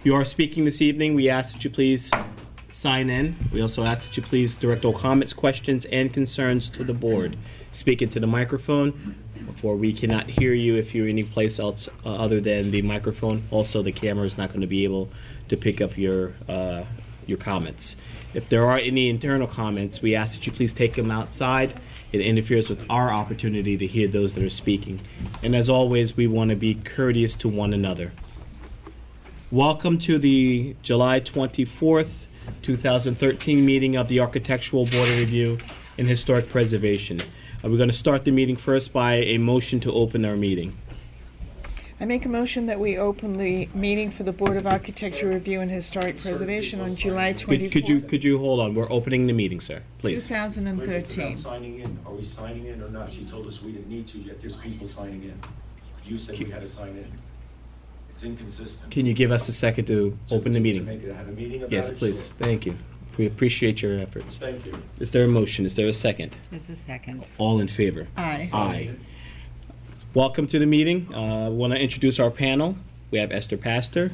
If you are speaking this evening, we ask that you please sign in. We also ask that you please direct all comments, questions, and concerns to the board. Speak into the microphone, for we cannot hear you if you're any place else other than the microphone. Also, the camera is not going to be able to pick up your comments. If there are any internal comments, we ask that you please take them outside. It interferes with our opportunity to hear those that are speaking. And as always, we want to be courteous to one another. Welcome to the July 24th, 2013 meeting of the Architectural Board of Review and Historic Preservation. We're going to start the meeting first by a motion to open our meeting. I make a motion that we open the meeting for the Board of Architecture Review and Historic Preservation on July 24th. Could you hold on? We're opening the meeting, sir. Please. 2013. Signing in. Are we signing in or not? She told us we didn't need to, yet there's people signing in. You said we had to sign in. It's inconsistent. Can you give us a second to open the meeting? To make it, have a meeting about Yes, it? please. Sure. Thank you. We appreciate your efforts. Thank you. Is there a motion? Is there a second? There's a second. All in favor? Aye. Aye. Welcome to the meeting. I want to introduce our panel. We have Esther Pastor,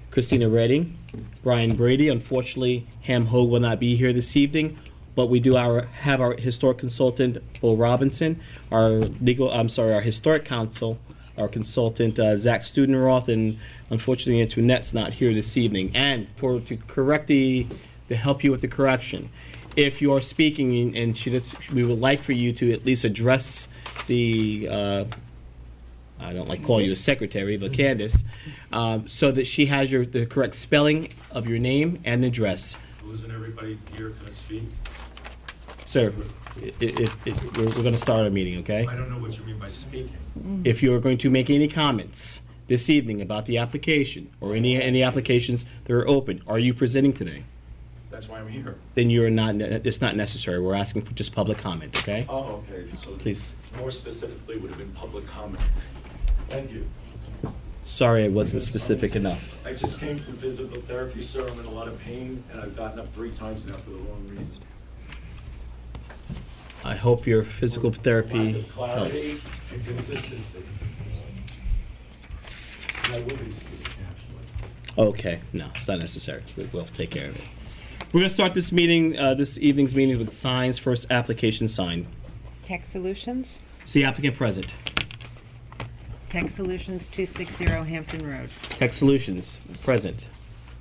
Christina Redding, Brian Brady. Unfortunately, Ham Hogue will not be here this evening, but we do have our historic consultant, Bo Robinson, our historic counsel, our consultant, Zach Studenroth, and unfortunately, Antoinette's not here this evening. And to help you with the correction, if you are speaking and we would like for you to at least address the, I don't like calling you a secretary, but Candace, so that she has the correct spelling of your name and address. Wasn't everybody here going to speak? Sir, we're going to start our meeting, okay? I don't know what you mean by speaking. If you are going to make any comments this evening about the application or any applications that are open, are you presenting today? That's why I'm here. Then you're not. It's not necessary. We're asking for just public comment, okay? Oh, okay. So Please. more specifically would have been public comment. Thank you. Sorry, I wasn't specific enough. I just came from physical therapy, sir. I'm in a lot of pain, and I've gotten up 3 times now for the wrong reason. I hope your physical therapy Lack of clarity helps. and consistency. And I will be speaking, actually. Okay, no, it's not necessary. We'll take care of it. We're going to start this meeting, this evening's meeting with signs. First application sign. Tech Solutions? Is the applicant present? Tech Solutions, 260 Hampton Road. Tech Solutions, present.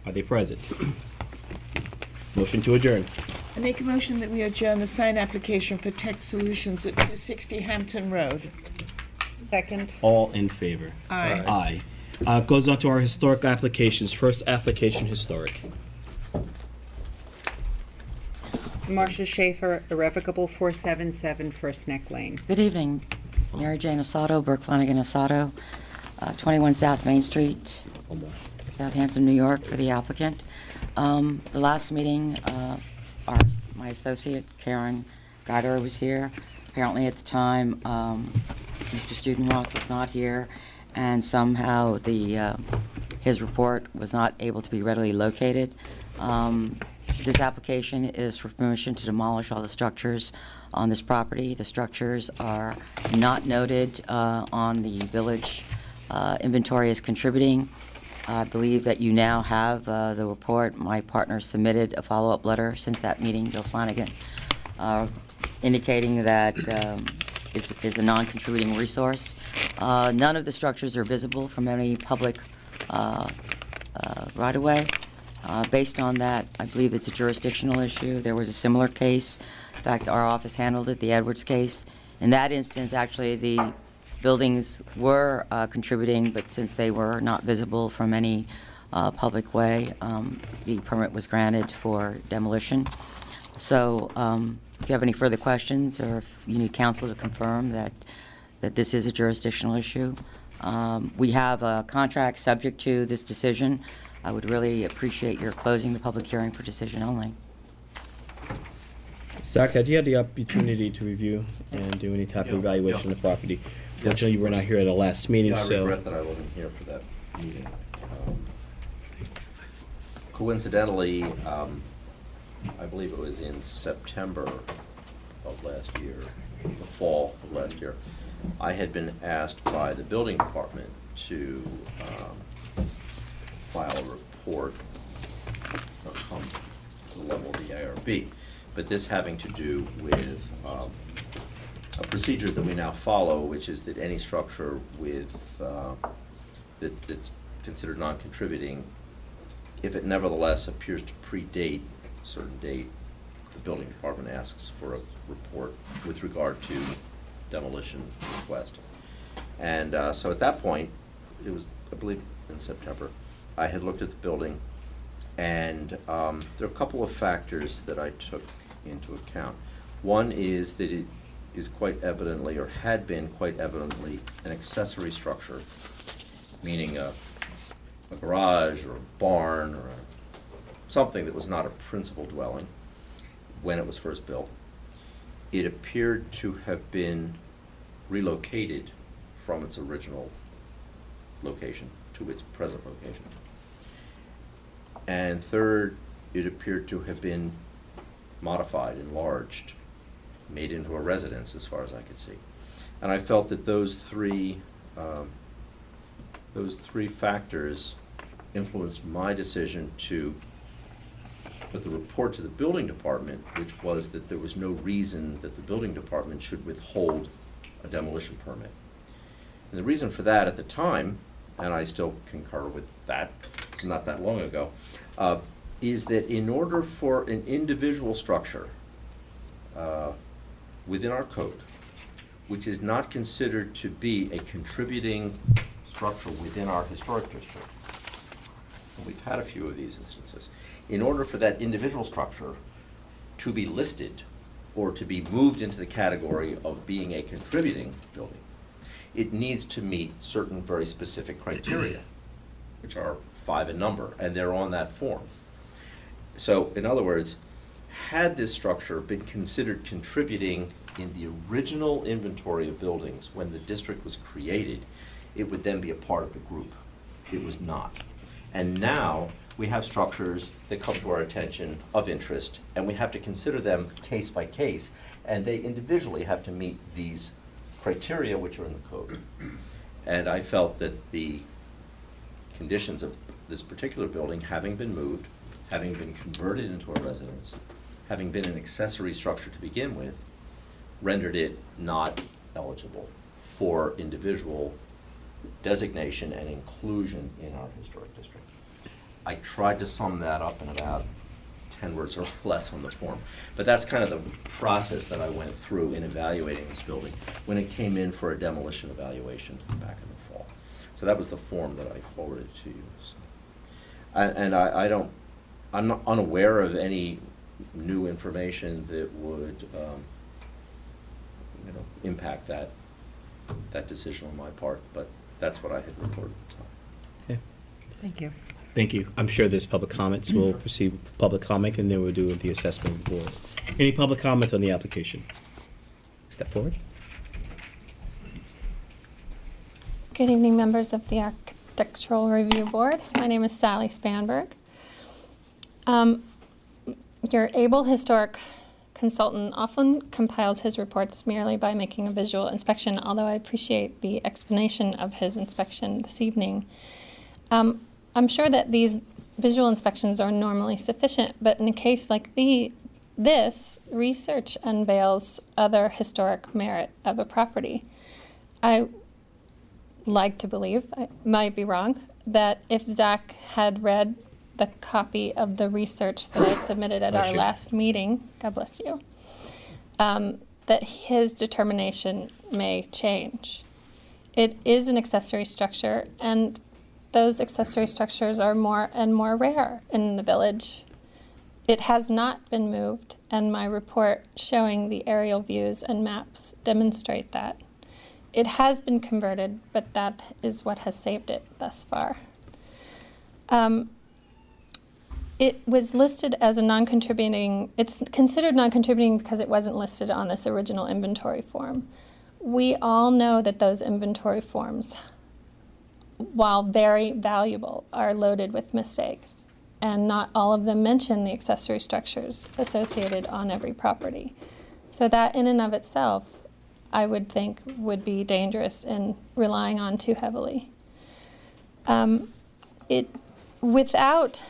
Are they present? Motion to adjourn. I make a motion that we adjourn the sign application for Tech Solutions at 260 Hampton Road. Second. All in favor? Aye. Aye. Goes on to our historic applications. First application, historic. Marcia Schaefer, Irrevocable, 477 First Neck Lane. Good evening. Mary Jane Asado, Burke Flanagan Asado, 21 South Main Street, Southampton, New York, for the applicant. The last meeting, my associate, Karen Geider, was here. Apparently at the time, Mr. Studenroth was not here, and somehow his report was not able to be readily located. This application is for permission to demolish all the structures on this property. The structures are not noted on the village inventory as contributing. I believe that you now have the report. My partner submitted a follow-up letter since that meeting, Bill Flanagan, indicating that is a non-contributing resource. None of the structures are visible from any public right-of-way. Based on that, I believe it's a jurisdictional issue. There was a similar case. In fact, our office handled it, the Edwards case. In that instance, actually, the buildings were contributing, but since they were not visible from any public way, the permit was granted for demolition. So if you have any further questions, or if you need counsel to confirm that this is a jurisdictional issue, we have a contract subject to this decision. I would really appreciate your closing the public hearing for decision only. Zach, had you had the opportunity to review and do any type of evaluation of the property? Fortunately, you were not here at the last meeting, I so... regret that I wasn't here for that meeting. Coincidentally, I believe it was in September of last year, the fall of last year, I had been asked by the building department to file a report or come to the level of the ARB. But this having to do with a procedure that we now follow, which is that any structure with that's considered non-contributing, if it nevertheless appears to predate a certain date, the building department asks for a report with regard to demolition request. And so at that point, it was, I believe, in September, I had looked at the building, and there are a couple of factors that I took into account. One is that it is quite evidently, or had been quite evidently, an accessory structure, meaning a garage or a barn or something that was not a principal dwelling when it was first built. It appeared to have been relocated from its original location to its present location. And third, it appeared to have been modified, enlarged, made into a residence as far as I could see. And I felt that those three factors influenced my decision to put the report to the building department, which was that there was no reason that the building department should withhold a demolition permit. And the reason for that at the time, and I still concur with that, it's not that long ago, is that in order for an individual structure within our code, which is not considered to be a contributing structure within our historic district, and we've had a few of these instances, in order for that individual structure to be listed or to be moved into the category of being a contributing building, it needs to meet certain very specific criteria, which are 5 in number, and they're on that form. So, in other words, had this structure been considered contributing in the original inventory of buildings when the district was created, it would then be a part of the group. It was not. And now we have structures that come to our attention of interest, and we have to consider them case by case, and they individually have to meet these criteria which are in the code. And I felt that the conditions of this particular building, having been moved, having been converted into a residence, having been an accessory structure to begin with, rendered it not eligible for individual designation and inclusion in our historic district. I tried to sum that up in about 10 words or less on the form. But that's kind of the process that I went through in evaluating this building when it came in for a demolition evaluation back in the fall. So that was the form that I forwarded to you. So. I'm not unaware of any new information that would impact that decision on my part, but that's what I had reported at the time. Okay. Thank you. Thank you. I'm sure there's public comments. We'll proceed with public comment, and then we'll do the assessment of the board. Any public comment on the application? Step forward. Good evening, members of the Architectural Review Board. My name is Sally Spanberg. Your able historic consultant often compiles his reports merely by making a visual inspection, although I appreciate the explanation of his inspection this evening. I'm sure that these visual inspections are normally sufficient, but in a case like this, research unveils other historic merit of a property. I like to believe, I might be wrong, that if Zach had read the copy of the research that I submitted at our last meeting, God bless you, that his determination may change. It is an accessory structure, and those accessory structures are more and more rare in the village. It has not been moved, and my report showing the aerial views and maps demonstrate that. It has been converted, but that is what has saved it thus far. It was listed as a non-contributing, it's considered non-contributing because it wasn't listed on this original inventory form. We all know that those inventory forms, while very valuable, are loaded with mistakes, and not all of them mention the accessory structures associated on every property. So that in and of itself, I would think would be dangerous in relying on too heavily. without,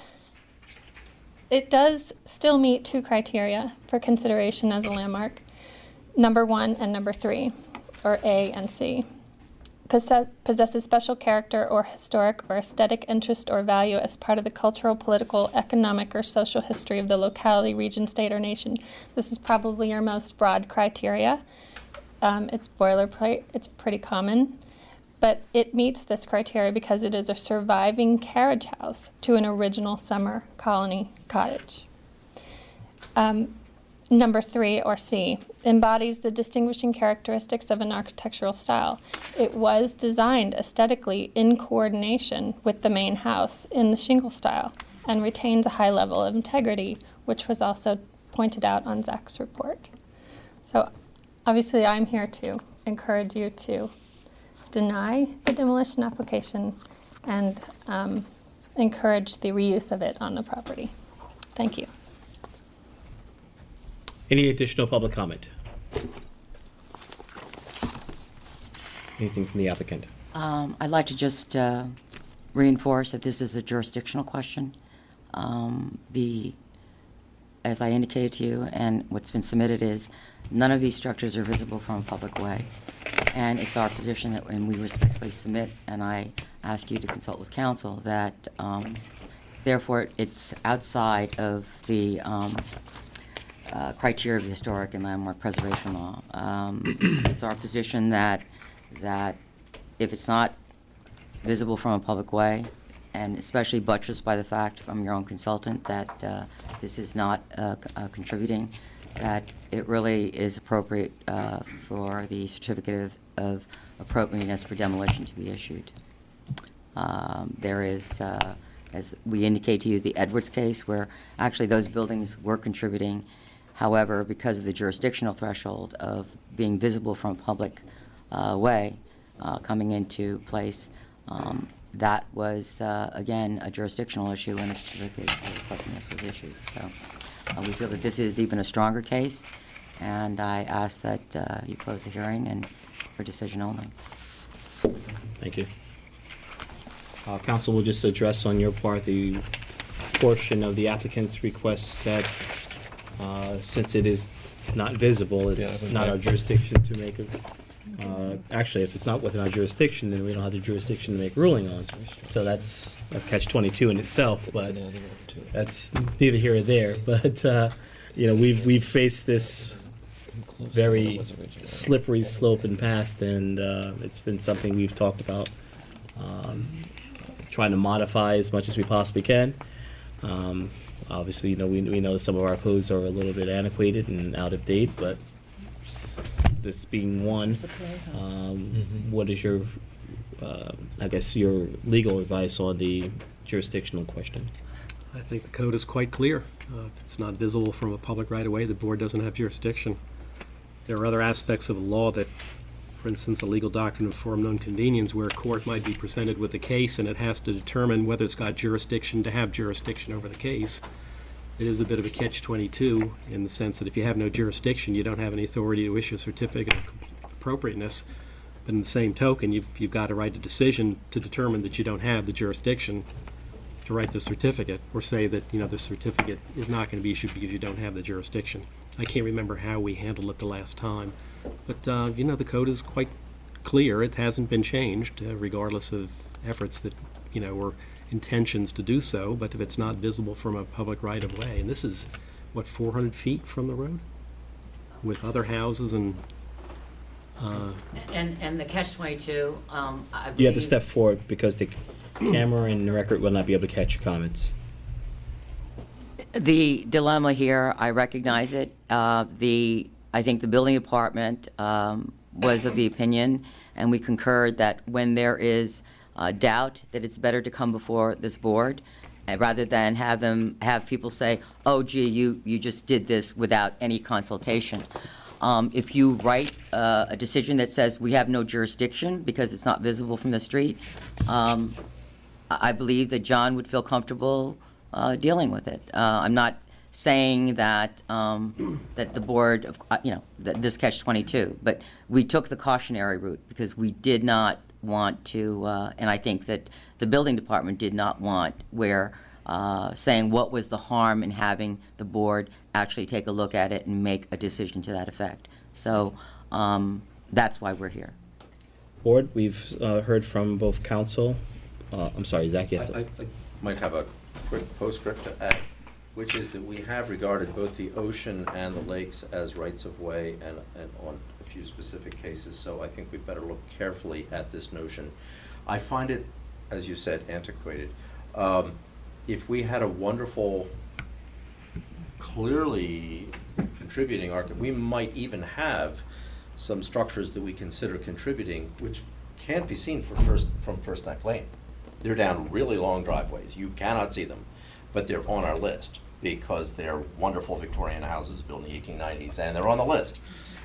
it does still meet two criteria for consideration as a landmark, number 1 and number 3, or A and C. Possesses special character or historic or aesthetic interest or value as part of the cultural, political, economic, or social history of the locality, region, state, or nation. This is probably your most broad criteria. It's boilerplate, it's pretty common, but it meets this criteria because it is a surviving carriage house to an original summer colony cottage. Number 3, or C, embodies the distinguishing characteristics of an architectural style. It was designed aesthetically in coordination with the main house in the shingle style and retains a high level of integrity, which was also pointed out on Zach's report. So obviously I'm here to encourage you to deny the demolition application and encourage the reuse of it on the property. Thank you. Any additional public comment? Anything from the applicant? I'd like to just reinforce that this is a jurisdictional question. As I indicated to you, and what's been submitted is none of these structures are visible from a public way. And it's our position that when we respectfully submit, and I ask you to consult with counsel, that therefore it's outside of the criteria of the historic and landmark preservation law. It's our position that if it's not visible from a public way, and especially buttressed by the fact from your own consultant that this is not contributing, that it really is appropriate for the certificate of appropriateness for demolition to be issued. There is, as we indicate to you, the Edwards case, where actually those buildings were contributing. However, because of the jurisdictional threshold of being visible from a public way coming into place, that was, again, a jurisdictional issue when a certificate of appropriateness was issued. So we feel that this is even a stronger case, and I ask that you close the hearing and for decision only. Thank you. Council will just address on your part the portion of the applicant's request that since it is not visible, it's not our jurisdiction to make a, actually, if it's not within our jurisdiction, then we don't have the jurisdiction to make ruling on. So that's a catch-22 in itself, but that's neither here or there. But, you know, we've faced this very slippery slope in past, and it's been something we've talked about trying to modify as much as we possibly can. Obviously, you know, we know that some of our codes are a little bit antiquated and out of date, but this being one, what is your, I guess, your legal advice on the jurisdictional question? I think the code is quite clear. If it's not visible from a public right-of-way, the board doesn't have jurisdiction. There are other aspects of the law that, for instance, the legal doctrine of forum non conveniens, where a court might be presented with a case and it has to determine whether it's got jurisdiction to have jurisdiction over the case. It is a bit of a catch-22 in the sense that if you have no jurisdiction, you don't have any authority to issue a certificate of appropriateness. But in the same token, you've got to write a decision to determine that you don't have the jurisdiction to write the certificate, or say that, you know, the certificate is not going to be issued because you don't have the jurisdiction. I can't remember how we handled it the last time. But, you know, the code is quite clear. It hasn't been changed, regardless of efforts that, you know, or intentions to do so. But if it's not visible from a public right-of-way, and this is, what, 400 feet from the road? With other houses and... And the catch-22, I believe... You have to step forward because the camera and the record will not be able to catch your comments. The dilemma here, I recognize it. I think the building department was of the opinion, and we concurred that when there is doubt, that it's better to come before this board rather than have people say, "Oh, gee, you just did this without any consultation." If you write a decision that says we have no jurisdiction because it's not visible from the street, I believe that John would feel comfortable dealing with it. I'm not saying that that the board, you know, that this catch-22, but we took the cautionary route because we did not want to, and I think that the building department did not want, where saying what was the harm in having the board actually take a look at it and make a decision to that effect. So that's why we're here. Board, we've heard from both council. I'm sorry, Zach, yes. I might have a quick postscript to add, which is that we have regarded both the ocean and the lakes as rights-of-way and on a few specific cases, so I think we better look carefully at this notion. I find it, as you said, antiquated. If we had a wonderful, clearly contributing architect, we might even have some structures that we consider contributing which can't be seen from First Neck Lane. They're down really long driveways. You cannot see them, but they're on our list because they're wonderful Victorian houses built in the 1890s, and they're on the list.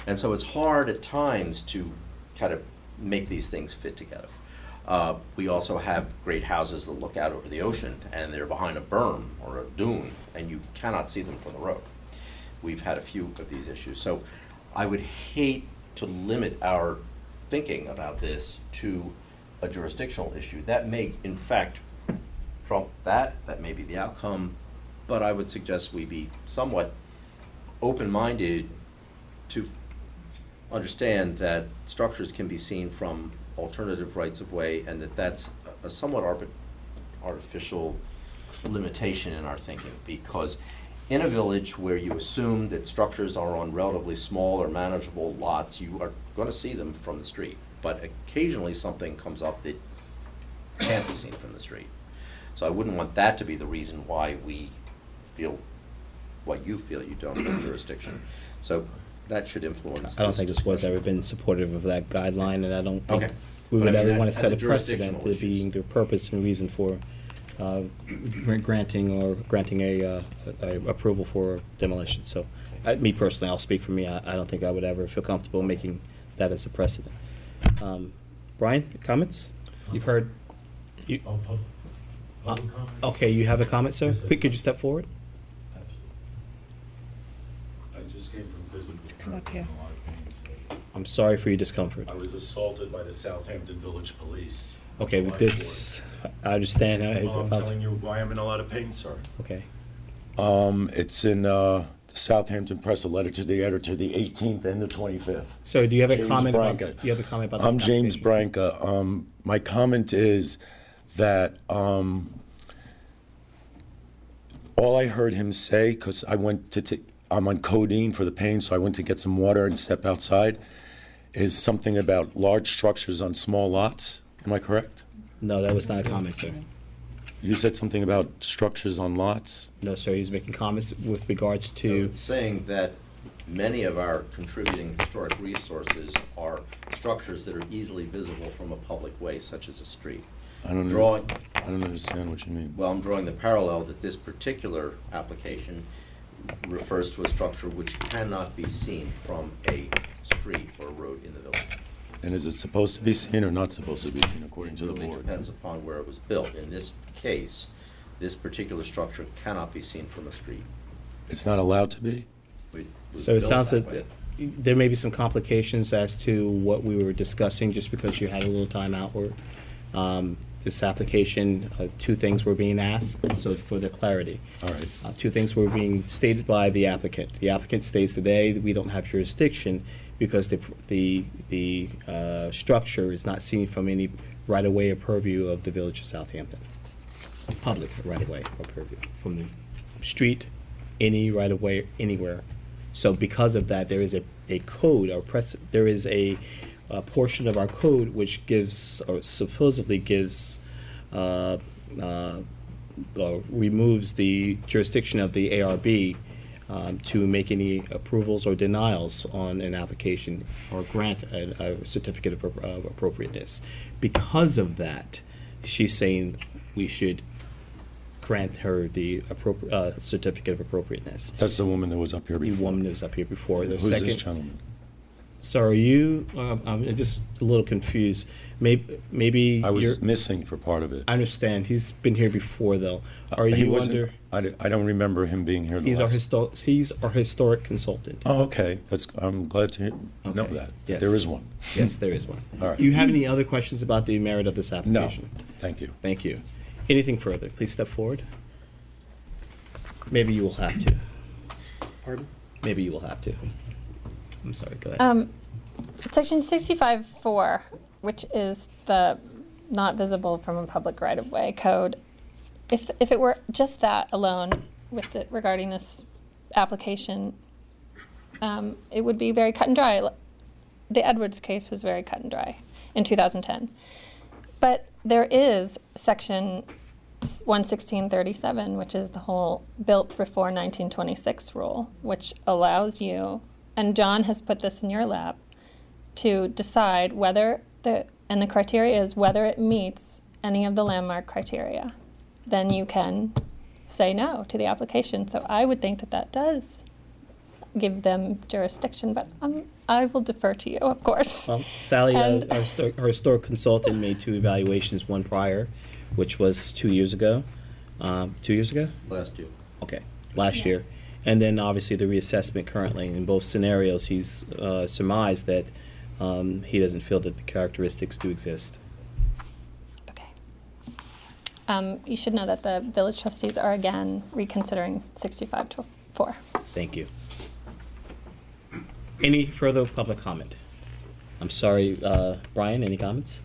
And so it's hard at times to kind of make these things fit together. We also have great houses that look out over the ocean, and they're behind a berm or a dune, and you cannot see them from the road. We've had a few of these issues. So I would hate to limit our thinking about this to a jurisdictional issue. That may, in fact, trump that may be the outcome, but I would suggest we be somewhat open-minded to understand that structures can be seen from alternative rights-of-way, and that's a somewhat artificial limitation in our thinking, because in a village where you assume that structures are on relatively small or manageable lots, you are going to see them from the street. But occasionally something comes up that can't be seen from the street. So I wouldn't want that to be the reason why we feel what you feel you don't have jurisdiction. So that should influence. I don't think this board's ever been supportive of that guideline, and I don't think Okay. we But would I mean, ever want that to set a has a precedent jurisdictional to being the purpose and reason for granting a approval for demolition. So, me personally, I'll speak for me. I don't think I would ever feel comfortable making that as a precedent. Brian, comments? You've heard. You, Public comment? okay, you have a comment, sir? Yes, I Could do. you step forward? Absolutely. I just came from physical Come up therapy, here. in a lot of pain, so. I'm sorry for your discomfort. I was assaulted by the Southampton Village Police. Okay, with July this, I understand. 4th. Well, I'm telling you why I'm in a lot of pain, sir. Okay. It's in the Southampton Press, a letter to the editor, the 18th and the 25th. So, do you have a James comment about? Branca. Do you have a comment about? the I'm James application? Branca. My comment is that all I heard him say, because I went to, I'm on codeine for the pain, so I went to get some water and step outside, is something about large structures on small lots. Am I correct? No, that was not a comment, sir. You said something about structures on lots? No, sir. He was making comments with regards to. Saying that many of our contributing historic resources are structures that are easily visible from a public way, such as a street. I don't know. I don't understand what you mean. Well, I'm drawing the parallel that this particular application refers to a structure which cannot be seen from a street or road in the village. And is it supposed to be seen or not supposed to be seen according to the It really board? depends upon where it was built. In this case, this particular structure cannot be seen from a street. It's not allowed to be? It was So it built sounds that that way. there may be some complications as to what we were discussing, just because you had a little time out. This application, two things were being asked, so for the clarity. All right. Two things were being stated by the applicant. The applicant states today that we don't have jurisdiction because the structure is not seen from any right-of-way or purview of the village of Southampton. Public right-of-way or purview, from the street, any right-of-way, anywhere. So because of that, there is a code, or there is a portion of our code which gives, or supposedly gives, removes the jurisdiction of the ARB to make any approvals or denials on an application or grant a certificate of appropriateness. Because of that, she's saying we should grant her the certificate of appropriateness. That's the woman that was up here The before. woman that was up here before. The Who's this second- gentleman? So are you, I'm just a little confused. Maybe I you're, was missing for part of it. I understand. He's been here before, though. Are He you wasn't- under? I don't remember him being here. He's our historic consultant. Oh, okay. I'm glad to know Okay. that. Yes. There is one. Yes, there is one. All right. Do you have any other questions about the merit of this No, application? thank you. Thank you. Anything further? Please step forward. Maybe you will have to. Pardon? Maybe you will have to. I'm sorry, go ahead. Section 65-4, which is the not visible from a public right-of-way code. If it were just that alone with it regarding this application, it would be very cut and dry. The Edwards case was very cut and dry in 2010. But there is section 11637, which is the whole built before 1926 rule, which allows you, and John has put this in your lap, to decide whether and the criteria is whether it meets any of the landmark criteria. Then you can say no to the application. So I would think that does give them jurisdiction, but I will defer to you, of course. Well, Sally, And- our historic consultant, made 2 evaluations, one prior, which was 2 years ago. 2 years ago? Last year. Okay, last year. And then obviously the reassessment currently. In both scenarios, he's surmised that he doesn't feel that the characteristics do exist. Okay. You should know that the village trustees are again reconsidering 65-4. Thank you. Any further public comment? I'm sorry, Brian, any comments?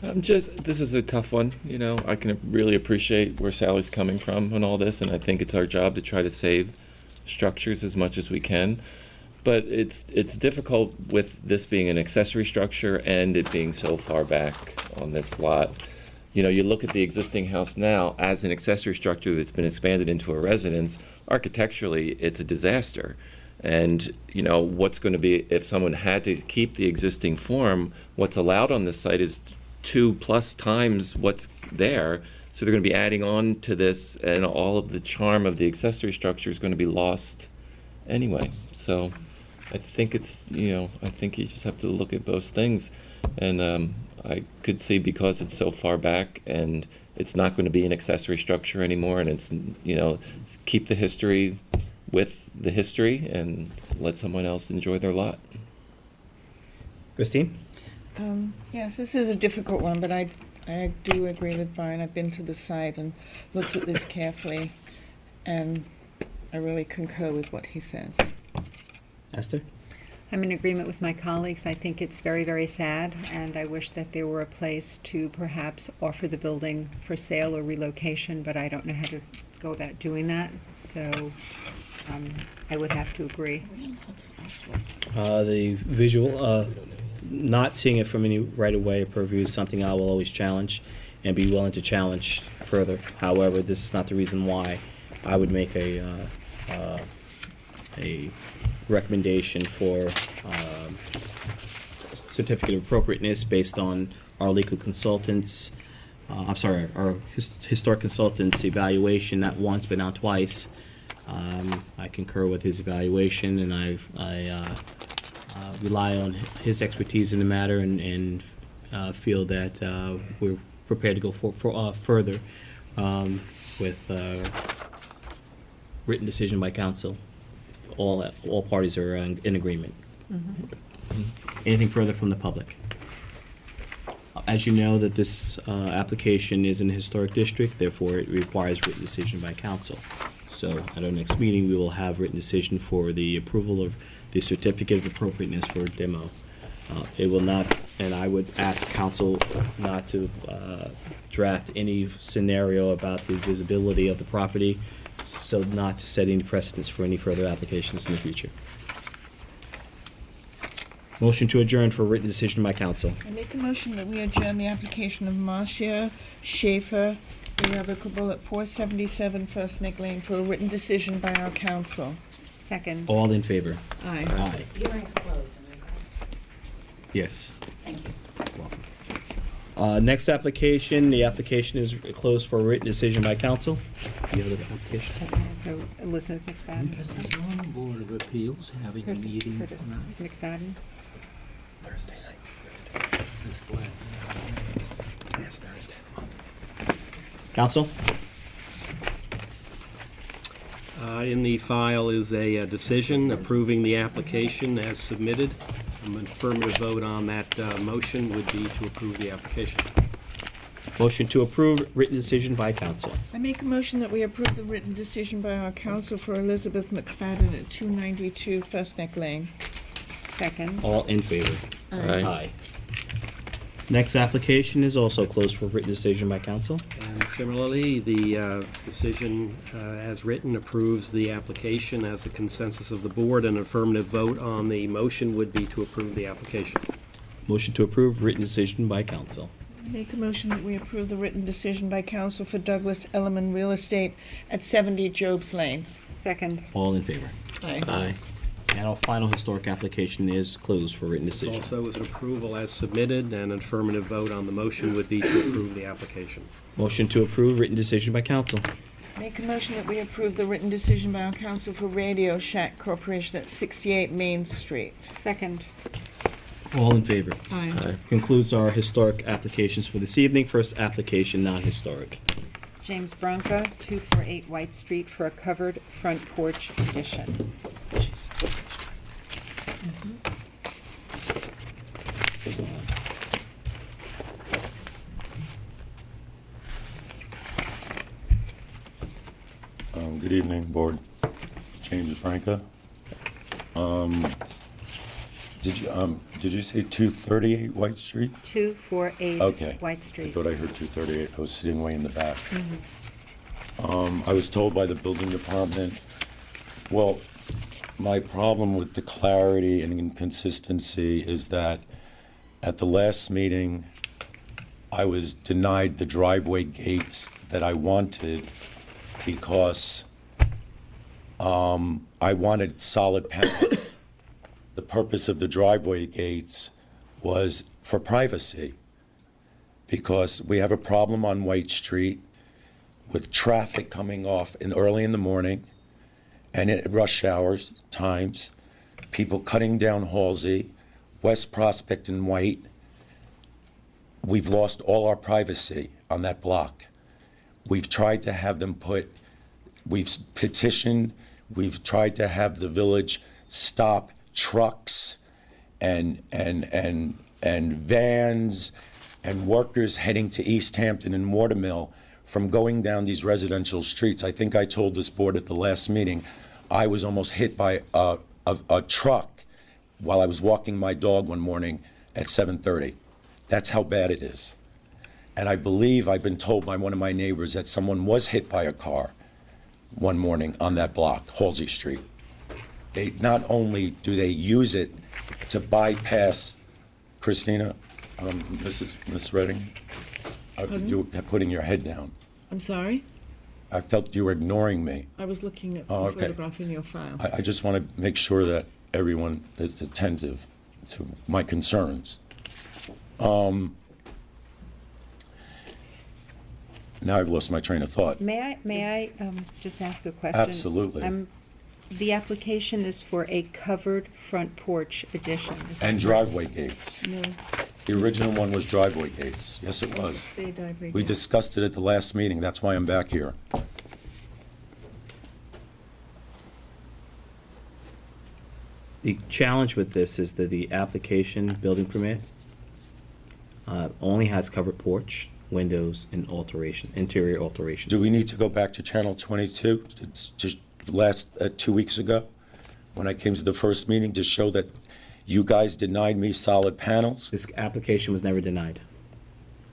This is a tough one, you know. I can really appreciate where Sally's coming from on all this, and I think it's our job to try to save structures as much as we can. But it's difficult with this being an accessory structure and it being so far back on this lot. You know, you look at the existing house now as an accessory structure that's been expanded into a residence. Architecturally, it's a disaster. And, you know, what's going to be, if someone had to keep the existing form, what's allowed on this site is 2+ times what's there. So they're going to be adding on to this, and all of the charm of the accessory structure is going to be lost anyway. So I think it's, you know, I think you just have to look at both things. And I could see, because it's so far back and it's not going to be an accessory structure anymore, and it's, you know, keep the history with the history and let someone else enjoy their lot. Christine? Yes, this is a difficult one, but I do agree with Brian. I've been to the site and looked at this carefully, and I really concur with what he says. Esther? I'm in agreement with my colleagues. I think it's very, very sad, and I wish that there were a place to perhaps offer the building for sale or relocation, but I don't know how to go about doing that, so I would have to agree. The visual, not seeing it from any right-of-way purview is something I will always challenge and be willing to challenge further. However, this is not the reason why I would make a recommendation for certificate of appropriateness based on our legal consultants, our historic consultant's evaluation, not once but now twice. I concur with his evaluation, and I rely on his expertise in the matter, and feel that we're prepared to go further with written decision by council. All parties are in agreement. Mm-hmm. Anything further from the public? As you know, that this application is in a historic district, therefore it requires written decision by council. So at our next meeting, we will have written decision for the approval of the certificate of appropriateness for demo. It will not, and I would ask council not to draft any scenario about the visibility of the property, so not to set any precedents for any further applications in the future. Motion to adjourn for written decision by council. I make a motion that we adjourn the application of Marcia Schaefer, irrevocable at 477 First Neck Lane, for a written decision by our council. Second. All in favor? Aye. Aye. Hearing's closed, am I correct? Yes. Thank you. Next application, the application is closed for a written decision by council. Do you have the application? So Elizabeth McFadden. Is the zoning board of appeals having a Curtis meeting Curtis tonight? McFadden. Thursday night. This flat. Yes, Thursday. Council? In the file is a decision approving the application as submitted. An affirmative vote on that motion would be to approve the application. Motion to approve, written decision by council. I make a motion that we approve the written decision by our council for Elizabeth McFadden at 292 First Neck Lane. Second. All in favor? Aye. Next application is also closed for written decision by council. And similarly, the decision as written approves the application as the consensus of the board. An affirmative vote on the motion would be to approve the application. Motion to approve, written decision by council. I make a motion that we approve the written decision by council for Douglas Elliman Real Estate at 70 Jobs Lane. Second. All in favor? Aye. Aye. And our final historic application is closed for written This decision. also is an approval as submitted, and an affirmative vote on the motion would be to approve the application. Motion to approve, written decision by council. Make a motion that we approve the written decision by our council for Radio Shack Corporation at 68 Main Street. Second. All in favor? Aye. Aye. Concludes our historic applications for this evening. First application, non-historic. James Branca, 248 White Street, for a covered front porch addition. Good evening, board. James Branca. Did you say 238 White Street? 248 Okay. White I Street. thought I heard 238. I was sitting way in the back. I was told by the building department, well, my problem with the clarity and inconsistency is that at the last meeting, I was denied the driveway gates that I wanted because I wanted solid panels. The purpose of the driveway gates was for privacy, because we have a problem on White Street with traffic coming off early in the morning and at rush hours times, people cutting down Halsey, West Prospect and White. We've lost all our privacy on that block. We've tried to have them we've petitioned, we've tried to have the village stop trucks and vans and workers heading to East Hampton and Watermill from going down these residential streets. I think I told this board at the last meeting, I was almost hit by a truck while I was walking my dog one morning at 7:30. That's how bad it is. And I believe I've been told by one of my neighbors that someone was hit by a car one morning on that block, Halsey Street. They not only do they use it to bypass, Christina, Miss Redding, you were putting your head down. I'm sorry? I felt you were ignoring me. I was looking at Oh, the okay. photograph in your file. I just want to make sure that everyone is attentive to my concerns. Now I've lost my train of thought. May I just ask a question? Absolutely. The application is for a covered front porch addition. Is that And correct? driveway gates. No, The original one was driveway gates. Yes, it was. say driveway. We gates. discussed it at the last meeting. That's why I'm back here. The challenge with this is that the application building permit only has covered porch, windows, and interior alterations. Do we need to go back to Channel 22 to last 2 weeks ago, when I came to the first meeting, to show that you guys denied me solid panels? This application was never denied.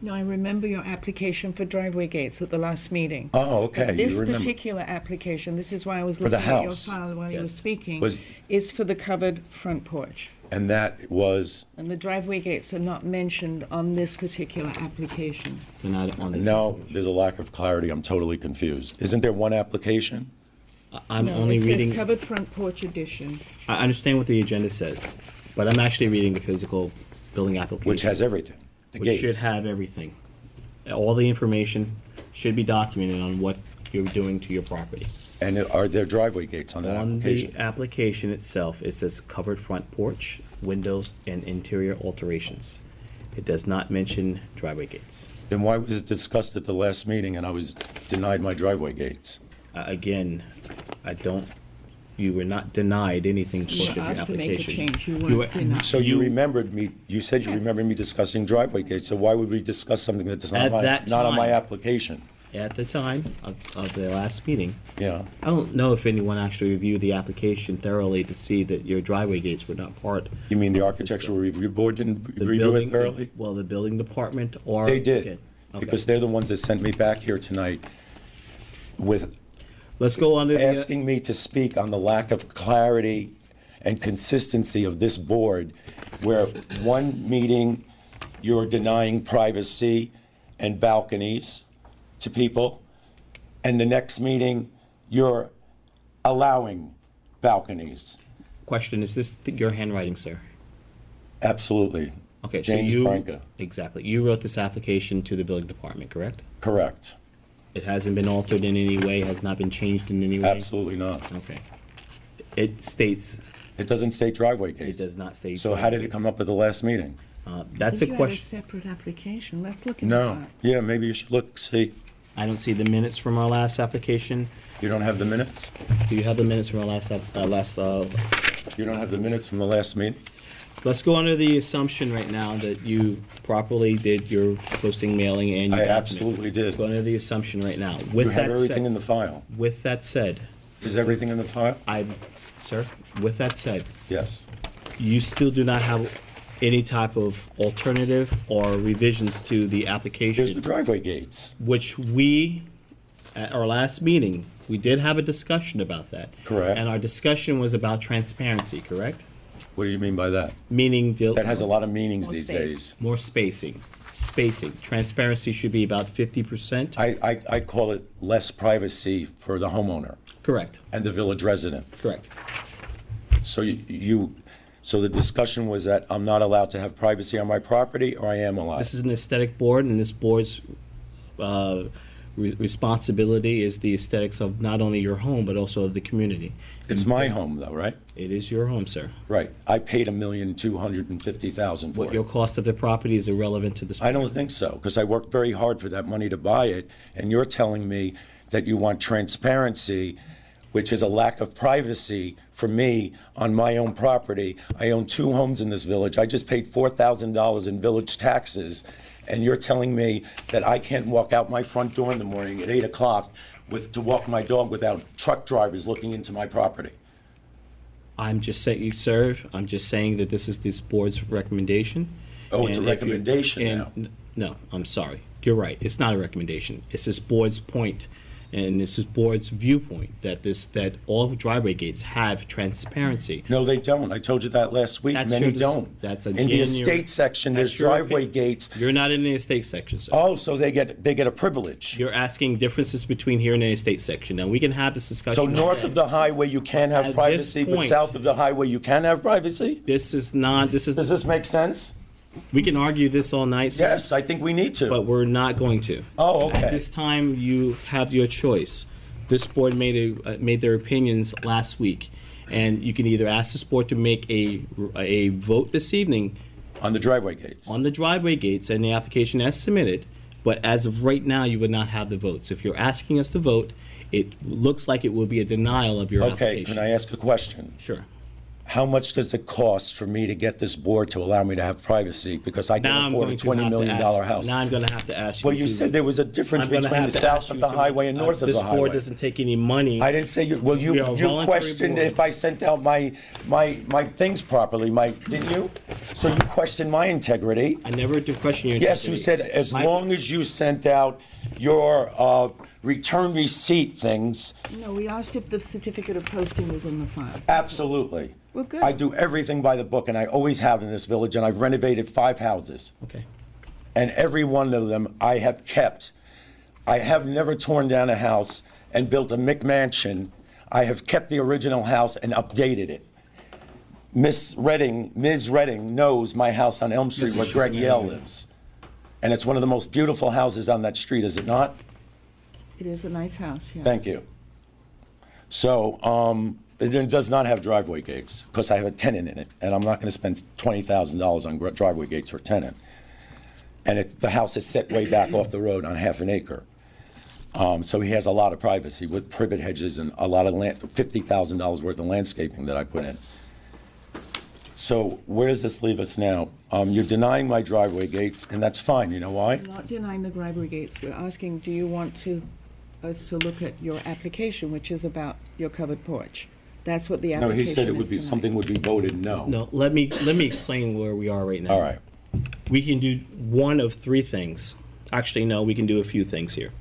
No, I remember your application for driveway gates at the last meeting. Oh, okay, But this you remember. particular application, this is why I was For the looking at your house. file while you were Yes. speaking, Was- is for the covered front porch. And that was, And the driveway gates are not mentioned on this particular application. They're not on this. no, there's a lack of clarity. I'm totally confused. Isn't there one application? I'm No, only it reading. says covered front porch addition. I understand what the agenda says, but I'm actually reading the physical building application. Which has everything, the Which should gates. have everything. All the information should be documented on what you're doing to your property. And are there driveway gates on that On application? the application itself, it says covered front porch, windows, and interior alterations. It does not mention driveway gates. Then why was it discussed at the last meeting and I was denied my driveway gates? Again, you were not denied anything You part were of your asked to make a application. change. You You weren't were- denied. So you remembered me, you said you remembered me discussing driveway gates, so why would we discuss something that's At not that not on my time. application? At the time of the last meeting, Yeah. I don't know if anyone actually reviewed the application thoroughly to see that your driveway gates were not part. You mean the Architectural Review Board didn't The review building- it thoroughly? Well, the building department or. They did, Okay, okay. because they're the ones that sent me back here tonight with Let's go on to the. asking me to speak on the lack of clarity and consistency of this board, where one meeting, you're denying privacy and balconies to people, and the next meeting, you're allowing balconies. Question, is this your handwriting, sir? Absolutely. Okay, so James you. Branca. Exactly. You wrote this application to the building department, correct? Correct. It hasn't been altered in any way, has not been changed in any way? Absolutely not. Okay. It states, It doesn't state driveway gates. it does not state. So how did it come up at the last meeting? That's a I think question. you had a separate application. Let's look in the No. file. Yeah, maybe you should look, see. I don't see the minutes from our last application. You don't have the minutes? Do you have the minutes from our last, You don't have the minutes from the last meeting? let's go under the assumption right now that you properly did your posting, mailing, and your I document. absolutely did. Let's go under the assumption right now. You With have that everything in said, the file. with that said, Is everything in the file? sir, with that said, Yes. you still do not have any type of alternative or revisions to the application. There's the driveway gates. Which we, at our last meeting, we did have a discussion about that. Correct. And our discussion was about transparency, correct? What do you mean by that? Meaning. That has a lot of meanings More these space. days. More spacing. Transparency should be about 50%. I call it less privacy for the homeowner Correct, and the village resident. correct. So so the discussion was that I'm not allowed to have privacy on my property, or I am allowed? This is an aesthetic board, and this board's responsibility is the aesthetics of not only your home, but also of the community. It's my home though, right? It is your home, sir. Right. I paid $1,250,000 for What your it. cost of the property is irrelevant to this. I don't think so, because I worked very hard for that money to buy it, and you're telling me that you want transparency, which is a lack of privacy for me on my own property. I own 2 homes in this village. I just paid $4,000 in village taxes, and you're telling me that I can't walk out my front door in the morning at 8 o'clock to walk my dog without truck drivers looking into my property. I'm just saying, sir, I'm just saying that this is this board's recommendation. Oh, it's a And if you- recommendation and- now. No, I'm sorry. You're right. It's not a recommendation. It's this board's point, and this is board's viewpoint that all driveway gates have transparency. No, they don't. I told you that last week. That's Many your don't. that's In again the your- estate section, there's that's your driveway opinion. gates. You're not in the estate section, sir. Oh, so they get a privilege. You're asking differences between here and the estate section. Now, we can have this discussion. So all north day. of the highway, you can't At have this privacy, but point- south of the highway, you can have privacy? This is not, this is, Does this make sense? we can argue this all night, sir. Yes, I think we need to. But we're not going to. Oh, At okay. this time, you have your choice. This board made their opinions last week, and you can either ask this board to make a vote this evening On the driveway gates. on the driveway gates and the application as submitted, but as of right now, you would not have the votes. If you're asking us to vote, it looks like it will be a denial of your Okay, application. can I ask a question? Sure. How much does it cost for me to get this board to allow me to have privacy? Because I Now can I'm afford a going to $20 have to million ask. house. Now I'm going to have to ask you. Well, you to- said there was a difference I'm gonna between have the to ask south of you the to- highway and north of the This highway. board doesn't take any money. I didn't say you, well, We are a you voluntary questioned board. if I sent out my things properly, didn't you? So you questioned my integrity. I never do question your Yes, you integrity. said as My- long as you sent out your return receipt things, No, we asked if the certificate of posting was in the file. absolutely. Well, good. I do everything by the book, and I always have in this village, and I've renovated 5 houses. Okay. And every one of them I have kept. I have never torn down a house and built a McMansion. I have kept the original house and updated it. Ms. Redding knows my house on Elm Street Mrs. where Greg Schuster. Yale lives. And it's one of the most beautiful houses on that street, is it not? It is a nice house, yes. Thank you. So, it does not have driveway gates, because I have a tenant in it, and I'm not gonna spend $20,000 on driveway gates for a tenant. And the house is set way back off the road on half an acre. So he has a lot of privacy with privet hedges and a lot of land, $50,000 worth of landscaping that I put in. So where does this leave us now? You're denying my driveway gates, and that's fine. You know why? We're not denying the driveway gates. We're asking, do you want us to look at your application, which is about your covered porch? That's what the No, application is he said it would be, tonight. something would be voted no. No, let me explain where we are right now. All right. We can do one of three things. Actually, no, we can do a few things here.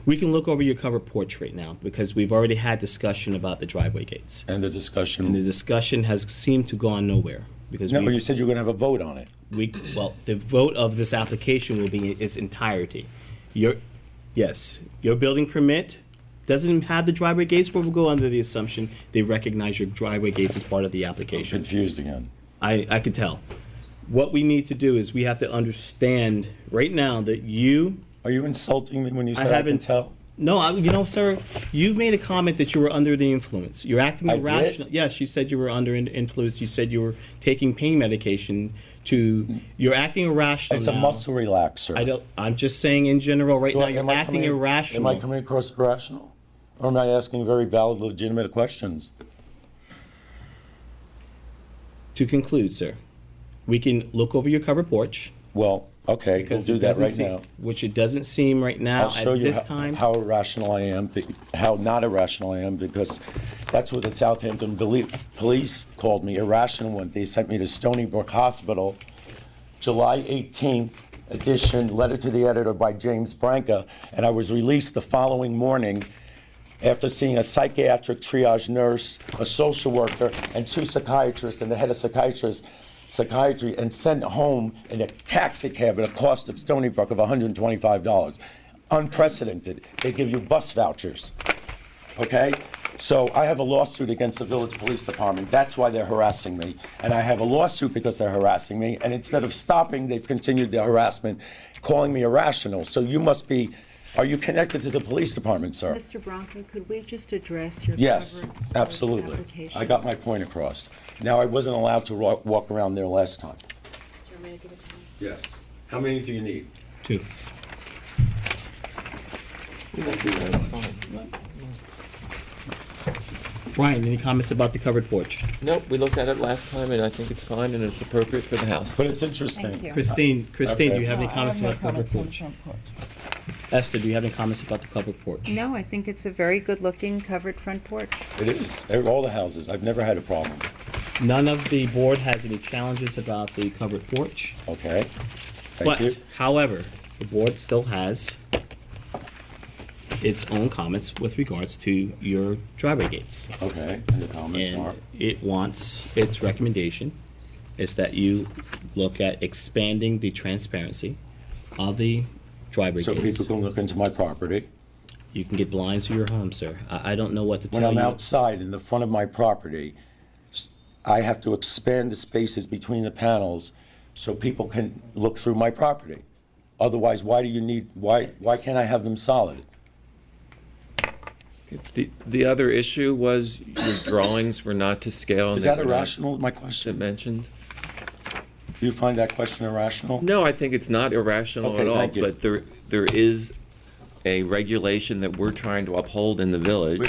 We can look over your covered porch right now because we've already had discussion about the driveway gates. And the And the discussion, discussion has seemed to gone nowhere because no, we you said you were going to have a vote on it. well, the vote of this application will be in its entirety. Yes, your building permit doesn't have the driveway gates, but we'll go under the assumption they recognize your driveway gates as part of the I'm application. confused again. I can tell. What we need to do is we have to understand right now that you. Are you insulting me when you I say I can haven't. tell? No, sir, you made a comment that you were under the influence. You're acting I did? irrational. Yes, you said you were under influence. You said you were taking pain medication you're acting irrational It's a now. muscle relaxer. I'm just saying in general right now, you're Am I acting coming- irrational. Am I coming across irrational? Or am I asking very valid, legitimate questions? To conclude, sir, we can look over your covered porch. Well, okay, we'll Because do it that doesn't right seem, now. which it doesn't seem right now I'll show at you this time. how irrational I am, how not irrational I am, because that's what the Southampton police called me, irrational, when they sent me to Stony Brook Hospital, July 18th edition, letter to the editor by James Branca, and I was released the following morning after seeing a psychiatric triage nurse, a social worker, and 2 psychiatrists and the head of psychiatry, and sent home in a taxi cab at a cost of Stony Brook of $125. Unprecedented. They give you bus vouchers. Okay? So I have a lawsuit against the Village Police Department. That's why they're harassing me. And I have a lawsuit because they're harassing me. And instead of stopping, they've continued the harassment, calling me irrational. So you must be, are you connected to the police department, sir? Mr. Bronco, could we just address your Yes, covered porch absolutely. application? I got my point across. Now, I wasn't allowed to walk around there last time. Yes. How many do you need? 2. We won't do that, it's fine. Brian, any comments about the covered porch? Nope, we looked at it last time, and I think it's fine, and it's appropriate for the house. But it's interesting. Thank you. Christine, Okay. do you have any No, I comments no about the covered comments on the porch? front porch. Esther, do you have any comments about the covered porch? No, I think it's a very good-looking covered front porch. It is. All the houses. I've never had a problem. None of the board has any challenges about the covered porch. Okay? Thank But, you. however, the board still has its own comments with regards to your driveway gates. Okay, and the comments are? And it wants, its recommendation is that you look at expanding the transparency of the driveway So gates. people can look into my property. You can get blinds to your home, sir. I don't know what to When tell I'm you. outside in the front of my property, I have to expand the spaces between the panels so people can look through my property. Otherwise, why can't I have them solid? The other issue was your drawings were not to scale. and Is they that were not irrational, my question? Dimensioned. Do you find that question irrational? No, I think it's not irrational Okay, at all, thank you. but there is a regulation that we're trying to uphold in the village.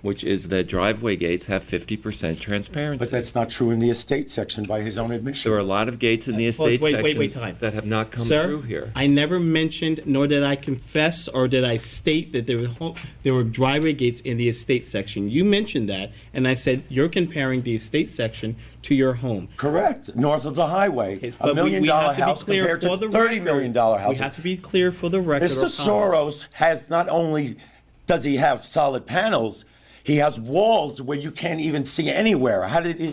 Which is? That driveway gates have 50% But transparency. that's not true in the estate section by his own admission. There are a lot of gates in the Well, estate wait, section time. that have not come Sir, through here. I never mentioned, nor did I confess, or did I state that there were driveway gates in the estate section. You mentioned that, and I said you're comparing the estate section to your home. Correct, north of the highway. Okay, $1 but million we have to be house clear compared to for the $30 record. million We houses. have to be clear for the record. Mr. Soros has not only does he have solid panels, he has walls where you can't even see anywhere.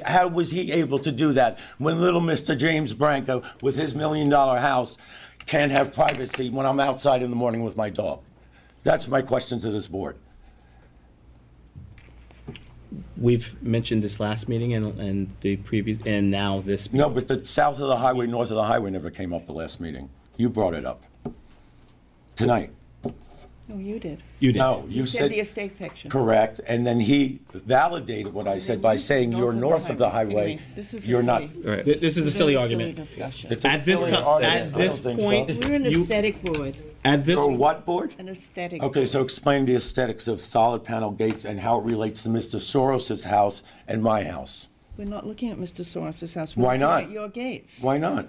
How was he able to do that when little Mr. James Branco with his $1 million house can't have privacy when I'm outside in the morning with my dog? That's my question to this board. We've mentioned this last meeting and the previous, and now this. No, but the south of the highway, north of the highway never came up the last meeting. You brought it up. Tonight. No, you did. You did. No, You you said the said, estate section. correct, and then he validated what I said by saying you're north of the highway. Anyway, this is a You're not. silly- Right. This is a silly argument. discussion. It's a At this silly time- argument. at I don't this think so. point- We're an You- aesthetic board, At this, Or what board? an aesthetic. Okay, so explain the aesthetics of solid panel gates and how it relates to Mr. Soros's house and my house. We're not looking at Mr. Soros's house. We're Why looking not? at your gates. Why not?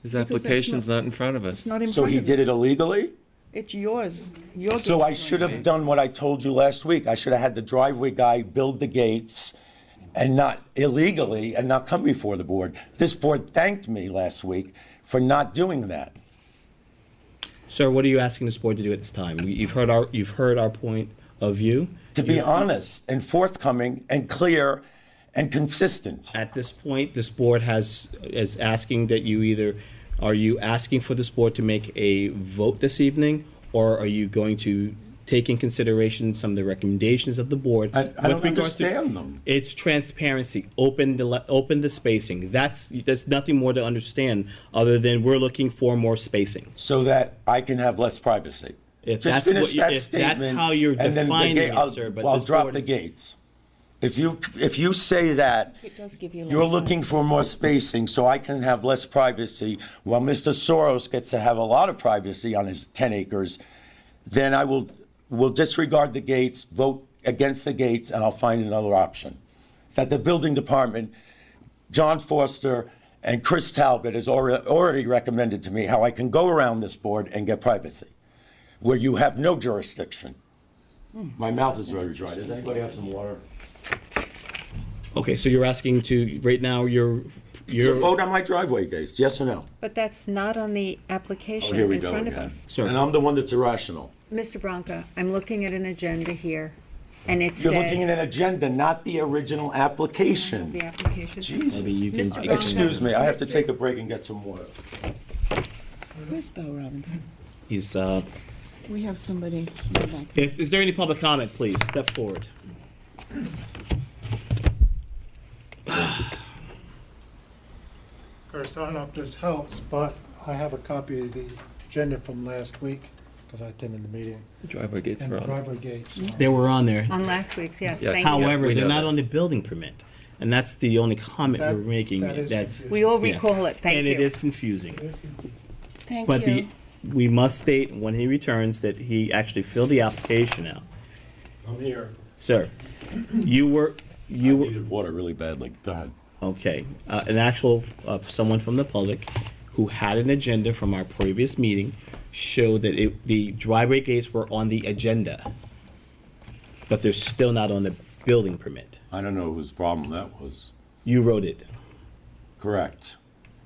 His that's application's not- not in front of us. It's not in So front he of did you. it illegally? It's yours. Your So I gates. should have done what I told you last week. I should have had the driveway guy build the gates and not illegally and not come before the board. This board thanked me last week for not doing that. sir, what are you asking this board to do at this time? You've heard our point of view. To be honest and forthcoming and clear and consistent. At this point, this board is asking that are you asking for this board to make a vote this evening, or are you going to take in consideration some of the recommendations of the board? I with don't regards to- understand them. It's transparency, open the spacing. There's nothing more to understand other than we're looking for more spacing. So that I can have less privacy. If Just that's finish what you- that if statement. that's how you're and then the defining gate- it, sir, but I'll this drop board the is- gates. If you say that, It does give you. you're less looking for more spacing so I can have less privacy, while Mr. Soros gets to have a lot of privacy on his 10 acres, then I will disregard the gates, vote against the gates, and I'll find another option. That the building department, John Foster and Chris Talbot has already recommended to me how I can go around this board and get privacy, where you have no jurisdiction. My mouth is very dry. Does anybody have some water? Okay, so you're asking to, right now, So vote on my driveway gates, yes or no? But that's not on the Oh, application here we in go front of again. us. Sir. And I'm the one that's irrational. Mr. Branca, I'm looking at an agenda here, and it You're looking at says... an agenda, not the original application. The application. maybe you can Mr. explain. Excuse me, I have to take a break and get some water. Where's Bill Robinson? He's, We have somebody in the back. is there any public comment, please? Step forward. First, I don't know if this helps, but I have a copy of the agenda from last week, because I attended the meeting, The driveway gates and are the on. driveway gates. They were on there. On last week's, yes, Yes. thank you. However, we they're know not that. on the building permit, and that's the only comment That- we're making. that is That's confusing. We all yeah. recall it, thank And it you. is confusing. Thank But you. we must state when he returns that he actually filled the application out. I'm here. Sir, you were, I needed water really badly. Go ahead. okay, an actual, someone from the public who had an agenda from our previous meeting showed that the driveway gates were on the agenda, but they're still not on the building permit. I don't know whose problem that was. You wrote it. Correct.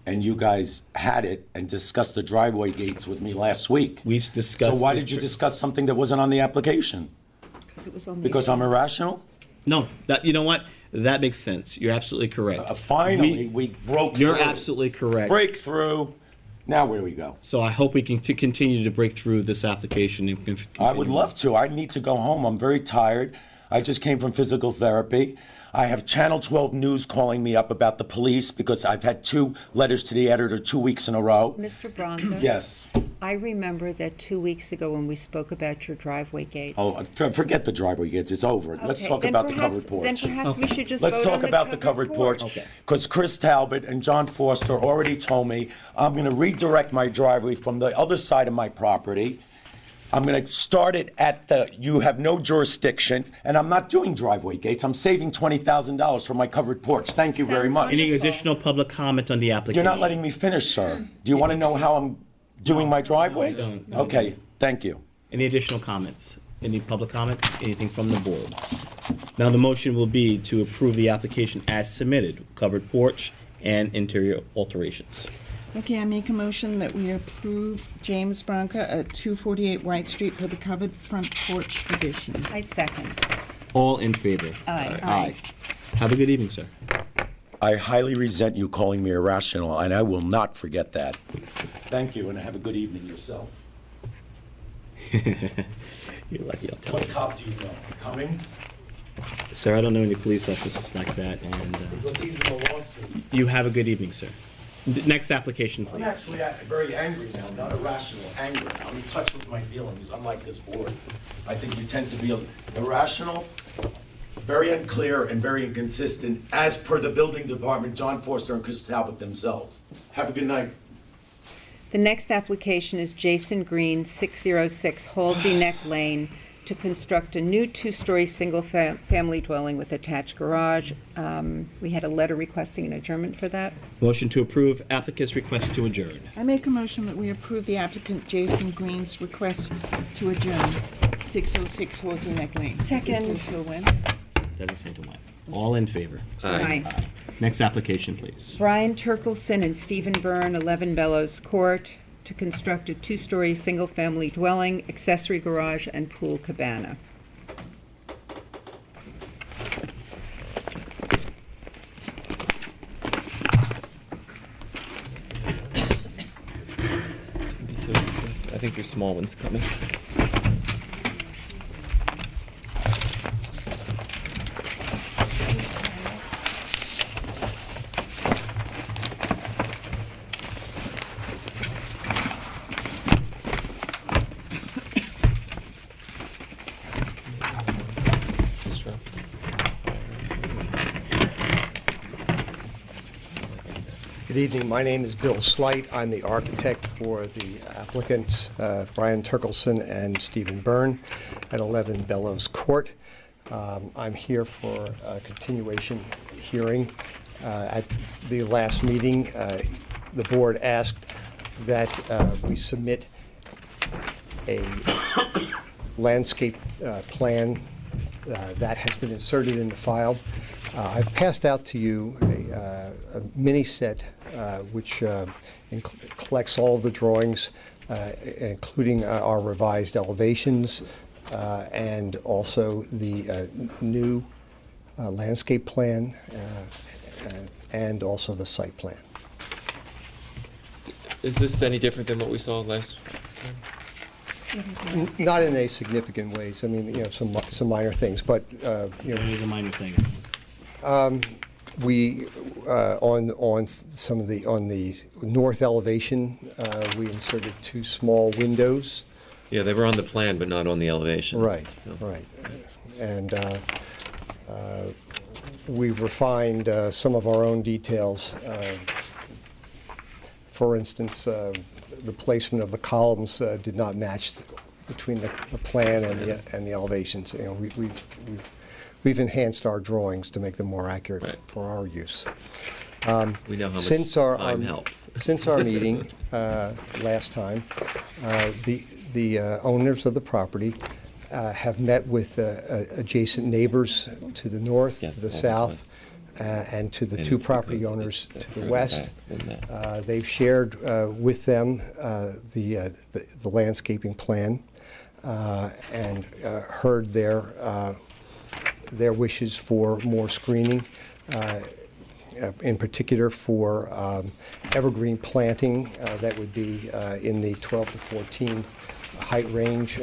And you guys had it and discussed the driveway gates with me last week. We discussed. So why the did you tr- discuss something that wasn't on the application? Because it was on the. Because I'm irrational? No, you know what? That makes sense. You're absolutely correct. Finally, we broke through. You're absolutely correct. Breakthrough. Now where do we go? So I hope we can continue to break through this application. And I would love to. I need to go home. I'm very tired. I just came from physical therapy. I have Channel 12 News calling me up about the police because I've had 2 letters to the editor 2 weeks in a row. Mr. Branca? Yes. I remember that 2 weeks ago when we spoke about your driveway gates. Oh, forget the driveway gates. It's over. Let's Okay, talk then about the perhaps- covered porch. Then perhaps we should just Let's vote talk on the about the covered porch. Okay. Because Chris Talbot and John Foster already told me I'm going to redirect my driveway from the other side of my property. I'm going to start it at you have no jurisdiction, and I'm not doing driveway gates. I'm saving $20,000 for my covered porch. Thank you very Sounds much. Any additional public comment on the application? You're not letting me finish, sir. Do you want to know how I'm doing my driveway? No. Okay, thank you. Any additional comments? Any public comments? Anything from the board? Now, the motion will be to approve the application as submitted, covered porch and interior alterations. Okay, I make a motion that we approve James Branca at 248 White Street for the covered front porch addition. I second. All in favor? Aye. Have a good evening, sir. I highly resent you calling me irrational, and I will not forget that. Thank you, and have a good evening yourself. You're lucky, I'll tell What you. cop do you know? Cummings? Sir, I don't know any police officers like that, and Because he's in a lawsuit. you have a good evening, sir. Next application, I'm please. actually very angry now, not irrational, angry. I'm in touch with my feelings, unlike this board. I think you tend to be irrational, very unclear, and very inconsistent, as per the building department, John Forster and Chris Talbot themselves. Have a good night. The next application is Jason Green, 606 Halsey Neck Lane, to construct a new two-story single-family dwelling with attached garage. We had a letter requesting an adjournment for that. Motion to approve applicant's request to adjourn. I make a motion that we approve the applicant Jason Green's request to adjourn 606 Horsey Neck Lane. Second. Until when? Doesn't say to when. All in favor? Aye. Next application, please. Brian Turkelson and Stephen Byrne, 11 Bellows Court, to construct a two-story single-family dwelling, accessory garage, and pool cabana. I think your small one's coming. Good evening. My name is Bill Slight. I'm the architect for the applicants, Brian Turkelson and Stephen Byrne at 11 Bellows Court. I'm here for a continuation hearing. At the last meeting, the board asked that we submit a landscape plan that has been inserted in the file. I've passed out to you a mini set which collects all of the drawings, including our revised elevations and also the new landscape plan and also the site plan. Is this any different than what we saw last time? Not in any significant ways. I mean, you know, some minor things, but you know, These are minor things. we on some of the north elevation, we inserted two small windows. Yeah, they were on the plan, but not on the elevation. Right, so. right, and we've refined some of our own details. For instance, the placement of the columns did not match between the plan and the elevations. You know, we've enhanced our drawings to make them more accurate for our use. We know how much Since time helps. Since our meeting last time, the owners of the property have met with adjacent neighbors to the north, to the south, and to the two property owners to the west. They've shared with them the landscaping plan and heard their wishes for more screening, in particular for evergreen planting that would be in the 12 to 14 height range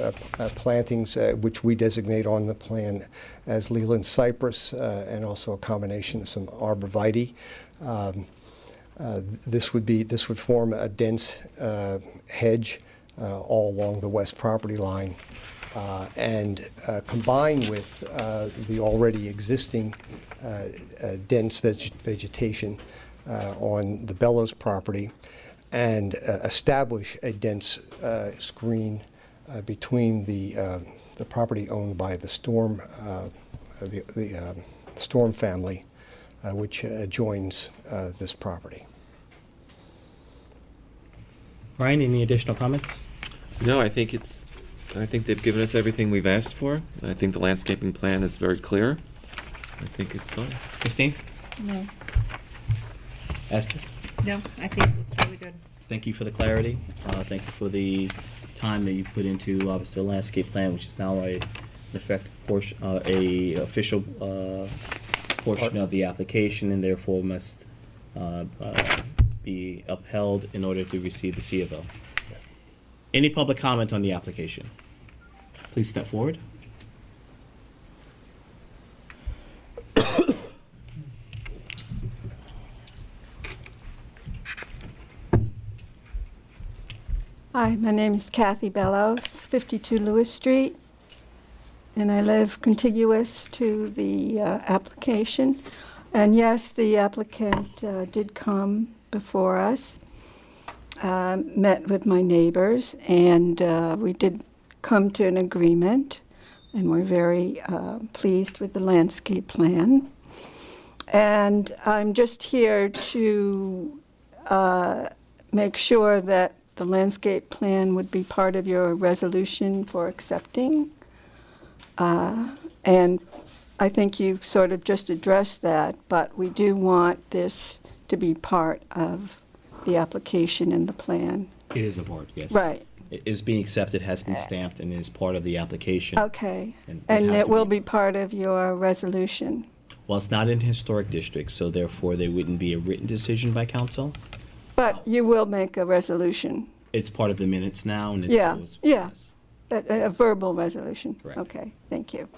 plantings, which we designate on the plan as Leland cypress, and also a combination of some arborvitae. This would form a dense hedge all along the west property line, and combined with the already existing dense vegetation on the Bellows property, and establish a dense screen between the property owned by the Storm Storm family, which adjoins this property. Brian, any additional comments? No, I think they've given us everything we've asked for. I think the landscaping plan is very clear. I think it's fine. Christine? No. Esther? No, I think it looks really good. Thank you for the clarity. Thank you for the time that you put into obviously the landscape plan, which is now an effective portion, a official portion of the application, and therefore must be upheld in order to receive the C of O. Any public comment on the application? Please step forward. Hi, my name is Kathy Bellows, 52 Lewis Street, and I live contiguous to the application. And yes, the applicant did come before us, met with my neighbors, and we did come to an agreement, and we're very pleased with the landscape plan. And I'm just here to make sure that the landscape plan would be part of your resolution for accepting. And I think you sort of just addressed that, but we do want this to be part of the application and the plan. It is a board, yes. Right. It is being accepted, has been stamped, and is part of the application. Okay. And would And have it to will be- be part of your resolution. Well, it's not in historic districts, so therefore there wouldn't be a written decision by council. But you will make a resolution. It's part of the minutes now, and it's. Yeah, always- yeah. yes. A verbal resolution. Correct. Okay, thank you.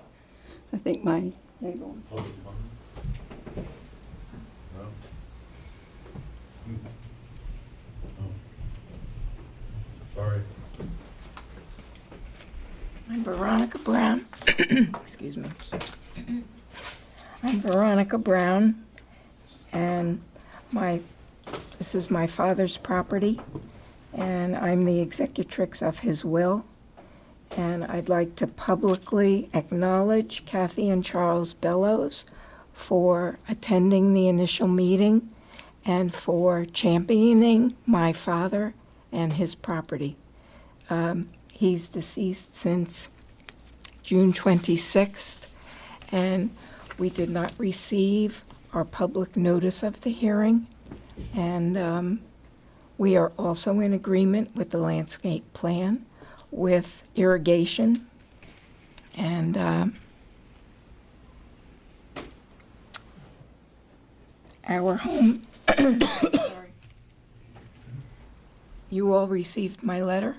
I think my neighbor wants. Sorry. I'm Veronica Brown. Excuse me. I'm Veronica Brown, and this is my father's property, and I'm the executrix of his will. And I'd like to publicly acknowledge Kathy and Charles Bellows for attending the initial meeting and for championing my father and his property. He's deceased since June 26th, and we did not receive our public notice of the hearing. And we are also in agreement with the landscape plan, with irrigation, and our home. Sorry. You all received my letter.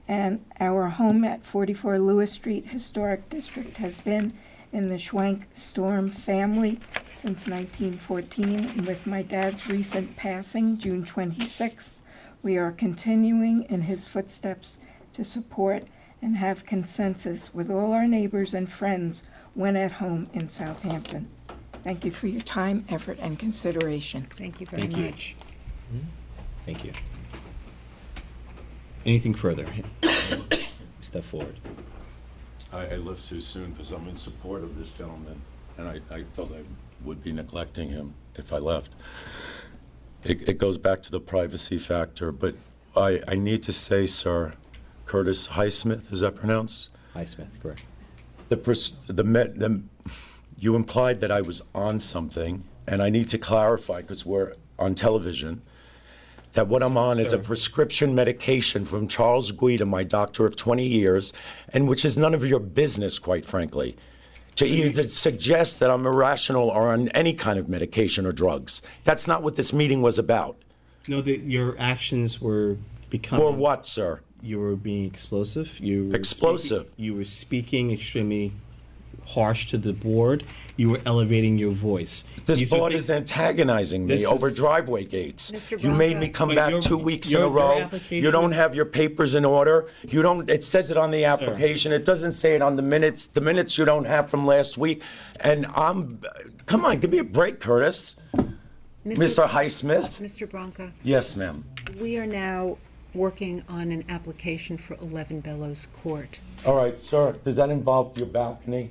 And our home at 44 Lewis Street Historic District has been in the Schwank Storm family since 1914. And with my dad's recent passing, June 26th, we are continuing in his footsteps to support and have consensus with all our neighbors and friends when at home in Southampton. Thank you for your time, effort, and consideration. Thank you very Thank you. much. Thank you. Anything further? Step forward. I left too soon because I'm in support of this gentleman, and I felt I would be neglecting him if I left. It goes back to the privacy factor, but I need to say, sir, Curtis Highsmith, is that pronounced? Highsmith, correct. You implied that I was on something, and I need to clarify, because we're on television, that what I'm on is a prescription medication from Charles Guida, my doctor of 20 years, and which is none of your business, quite frankly, to either suggest that I'm irrational or on any kind of medication or drugs. That's not what this meeting was about. No, your actions were becoming. Or what, sir? You were being explosive. You were Explosive. You were speaking extremely harsh to the board. You were elevating your voice. This These are board things- is antagonizing me This over is- driveway gates. Mr. You made Bronca. me come But back your- 2 weeks in your a row. application You don't is- have your papers in order. You don't. It says it on the application. It doesn't say it on the minutes. The minutes you don't have from last week. And come on, give me a break, Curtis. Mr. Highsmith. Mr. Bronca, Yes, ma'am. we are now working on an application for 11 Bellows Court. All right, sir. Does that involve your balcony?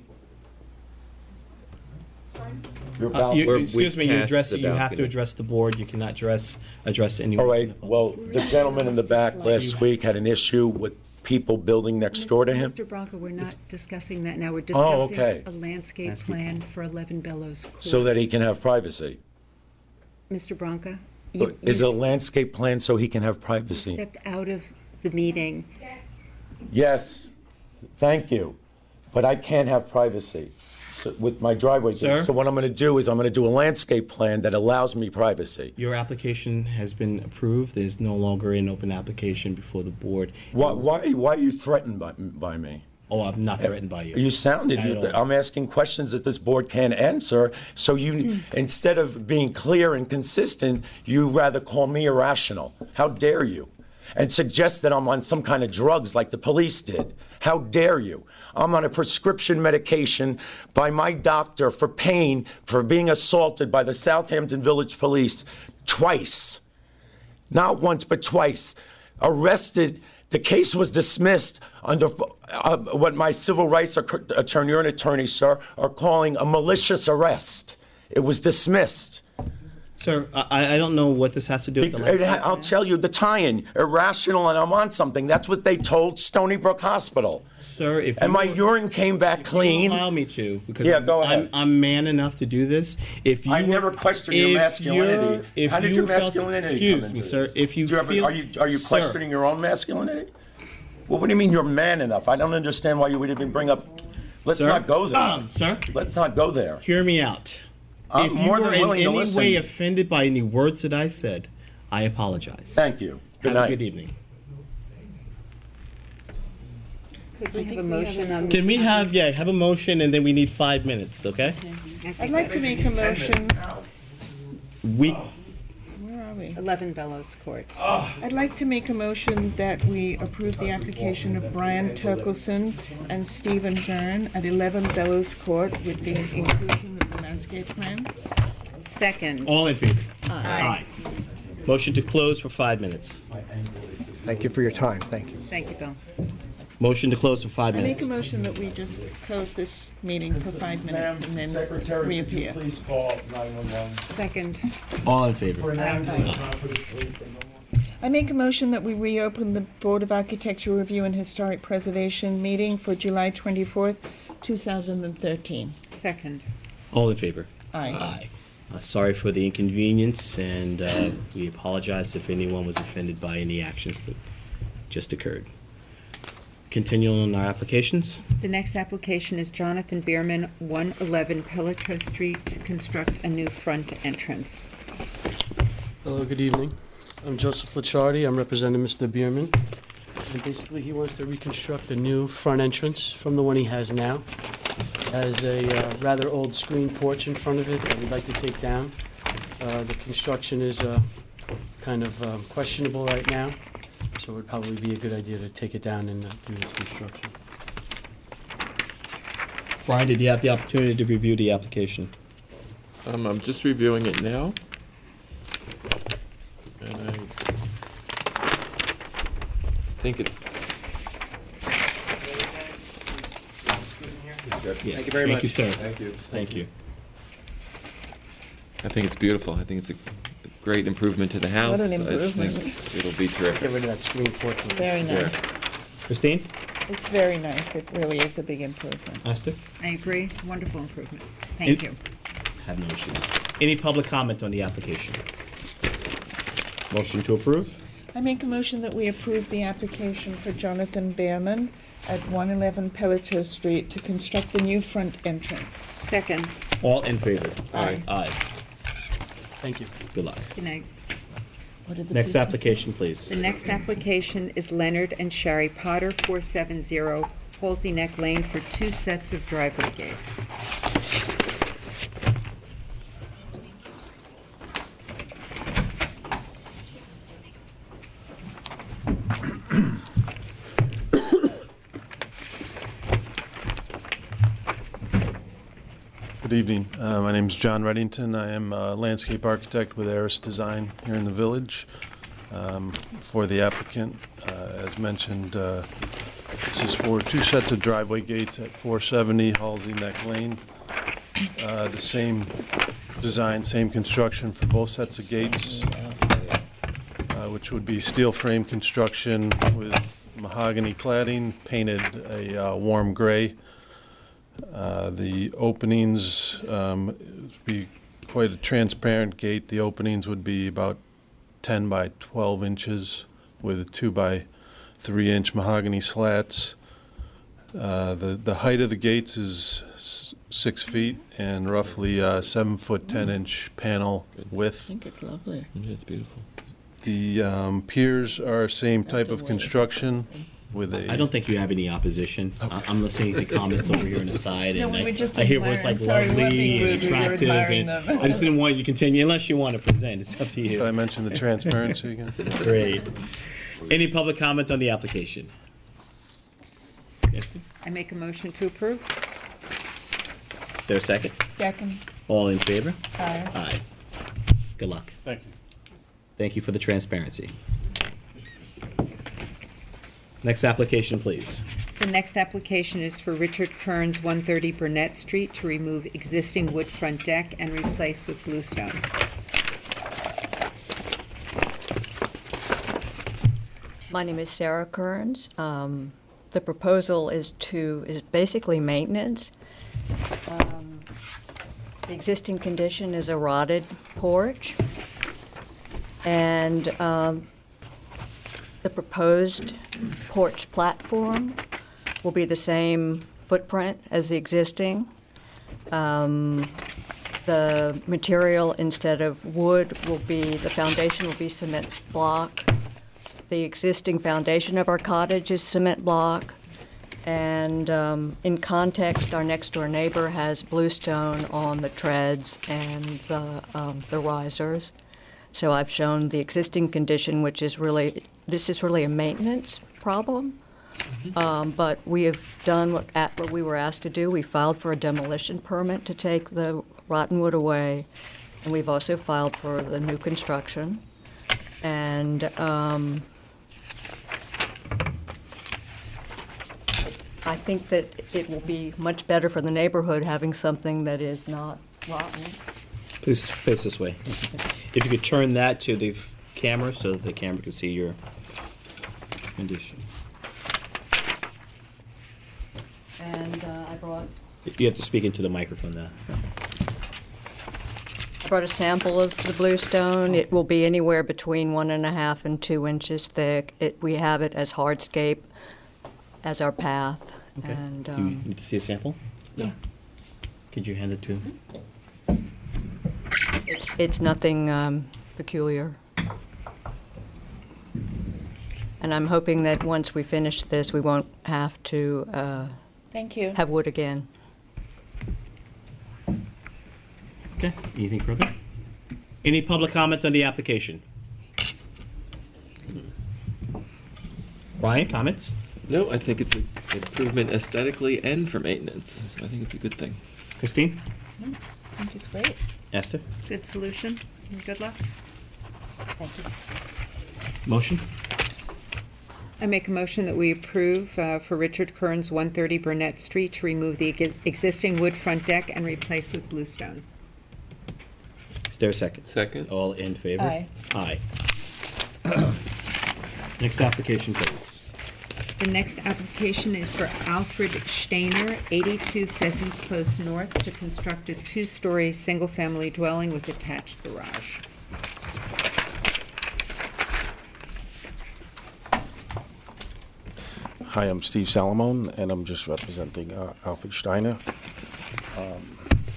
Your balcony. excuse me. You passed address. the You have to balcony. address the board. You cannot address anyone. All right. Well, the gentleman in the back last week had an issue with people building next door to him. Mr. Bronca, we're not discussing that now. We're Oh, discussing okay. a landscape plan for 11 Bellows Court. So that he can have privacy. Mr. Bronca, Is it a landscape plan so he can have you privacy? stepped out of the meeting. Yes, thank you. But I can't have privacy with my driveway. Sir? So what I'm going to do is I'm going to do a landscape plan that allows me privacy. Your application has been approved. There's no longer an open application before the board. Why are you threatened by me? Oh, I'm not threatened by you. You sounded, Not at all. I'm asking questions that this board can't answer, so you, instead of being clear and consistent, you rather call me irrational. How dare you? and suggest that I'm on some kind of drugs like the police did. How dare you? I'm on a prescription medication by my doctor for pain for being assaulted by the Southampton Village Police twice. Not once, but twice. Arrested. The case was dismissed under what my civil rights attorney, you're an attorney, sir, are calling a malicious arrest. It was dismissed. Sir, I don't know what this has to do with the landscape. I'll tell you the tie-in. Irrational, and I'm on something. That's what they told Stony Brook Hospital. Sir, if and you my urine came back clean. Allow me to, because yeah, go ahead. I'm man enough to do this. If you I never questioned your masculinity. How did your masculinity come into me, sir, this? if you Do feel, are you sir, questioning your own masculinity? Well, what do you mean you're man enough? I don't understand why you would even bring up. Let's sir, not go there, sir. Let's not go there. Hear me out. I'm if you more were than willing in to any listen. way offended by any words that I said, I apologize. Thank you. Good Have night. a good evening. Could we have a motion on? Can we have a motion, and then we need 5 minutes, okay? I'd like to make a motion. Where are we? 11 Bellows Court. I'd like to make a motion that we approve the application of Brian Turkelson and Stephen Byrne at 11 Bellows Court with the inclusion of the landscape plan. Second. All in favor? Aye. Motion to close for 5 minutes. Thank you for your time. Thank you. Thank you, Bill. Motion to close for 5 I make minutes. a motion that we just close this meeting for 5 minutes and then reappear. Please call 911. Second. All in favor? I make a motion that we reopen the Board of Architecture Review and Historic Preservation meeting for July 24th, 2013. Second. All in favor? Aye. Sorry for the inconvenience, and we apologize if anyone was offended by any actions that just occurred. Continuing on our applications. The next application is Jonathan Bierman, 111 Pelletier Street, to construct a new front entrance. Hello, good evening. I'm Joseph Licciardi. I'm representing Mr. Bierman. And basically, he wants to reconstruct a new front entrance from the one he has now. It has a rather old screen porch in front of it that we'd like to take down. The construction is kind of questionable right now, so it would probably be a good idea to take it down and do this construction. Brian, did you have the opportunity to review the application? I'm just reviewing it now. And I think it's... Yes. Thank you very much. Thank you, sir. Thank you. Thank you. I think it's beautiful. I think it's a great improvement to the house. What an improvement. I think it'll be terrific. Get rid of that screen porch. Very nice. Christine? It's very nice. It really is a big improvement. Esther? I agree. Wonderful improvement. Thank you. Have no issues. Any public comment on the application? Motion to approve? I make a motion that we approve the application for Jonathan Behrman at 111 Pelletier Street to construct the new front entrance. Second. All in favor? Aye. Aye. Thank you. Good luck. Good night. What did the Next people application, please. The next application is Leonard and Sherry Potter, 470 Halsey Neck Lane, for 2 sets of driveway gates. Good evening. My name is John Reddington. I am a landscape architect with Aris Design here in the village. For the applicant, as mentioned, this is for 2 sets of driveway gates at 470 Halsey Neck Lane. The same design, same construction for both sets of gates, which would be steel frame construction with mahogany cladding, painted a warm gray. The openings be quite a transparent gate. The openings would be about 10 by 12 inches with 2 by 3 inch mahogany slats. The height of the gates is 6 feet and roughly 7 foot 10 inch panel width. I think it's lovely. Yeah, it's beautiful. The piers are same type of construction with a... I don't think you have any opposition. I'm listening to comments over here on the side, No, and we were just I hear words like admiring. Sorry, we weren't being lovely and rude. We were attractive, admiring and them. I just didn't want you to continue unless you want to present. It's up to you. Did I mention the transparency again? Great. Any public comment on the application? Esther? I make a motion to approve. Is there a second? Second. All in favor? Aye. Aye. Good luck. Thank you. Thank you for the transparency. Next application, please. The next application is for Richard Kearns, 130 Burnett Street, to remove existing wood front deck and replace with bluestone. My name is Sarah Kearns. The proposal is basically maintenance. The existing condition is a rotted porch, and the proposed porch platform will be the same footprint as the existing. The material, instead of wood, the foundation will be cement block. The existing foundation of our cottage is cement block. And in context, our next door neighbor has bluestone on the treads and the risers. So I've shown the existing condition, which is this is really a maintenance problem. But we have done what we were asked to do. We filed for a demolition permit to take the rotten wood away, and we've also filed for the new construction. And I think that it will be much better for the neighborhood having something that is not rotten. Please face this way. If you could turn that to the camera so that the camera can see your condition. And I brought You have to speak into the microphone now. a sample of the bluestone. It will be anywhere between 1.5 and 2 inches thick. We have it as hardscape as our path. Okay. And You need to see a sample? Yeah. Could you hand it to? It's nothing peculiar. And I'm hoping that once we finish this, we won't have to Thank you. have wood again. Okay, anything further? Any public comment on the application? Ryan, comments? No, I think it's an improvement aesthetically and for maintenance. So I think it's a good thing. Christine? I think it's great. Esther? Good solution. Good luck. Thank you. Motion? I make a motion that we approve for Richard Kearns, 130 Burnett Street, to remove the existing wood front deck and replace with bluestone. Is there a second? Second. All in favor? Aye. Aye. Next application, please. The next application is for Alfred Steiner, 82 Pheasant Close North, to construct a 2-story single-family dwelling with attached garage. Hi, I'm Steve Salamone, and I'm just representing Alfred Steiner.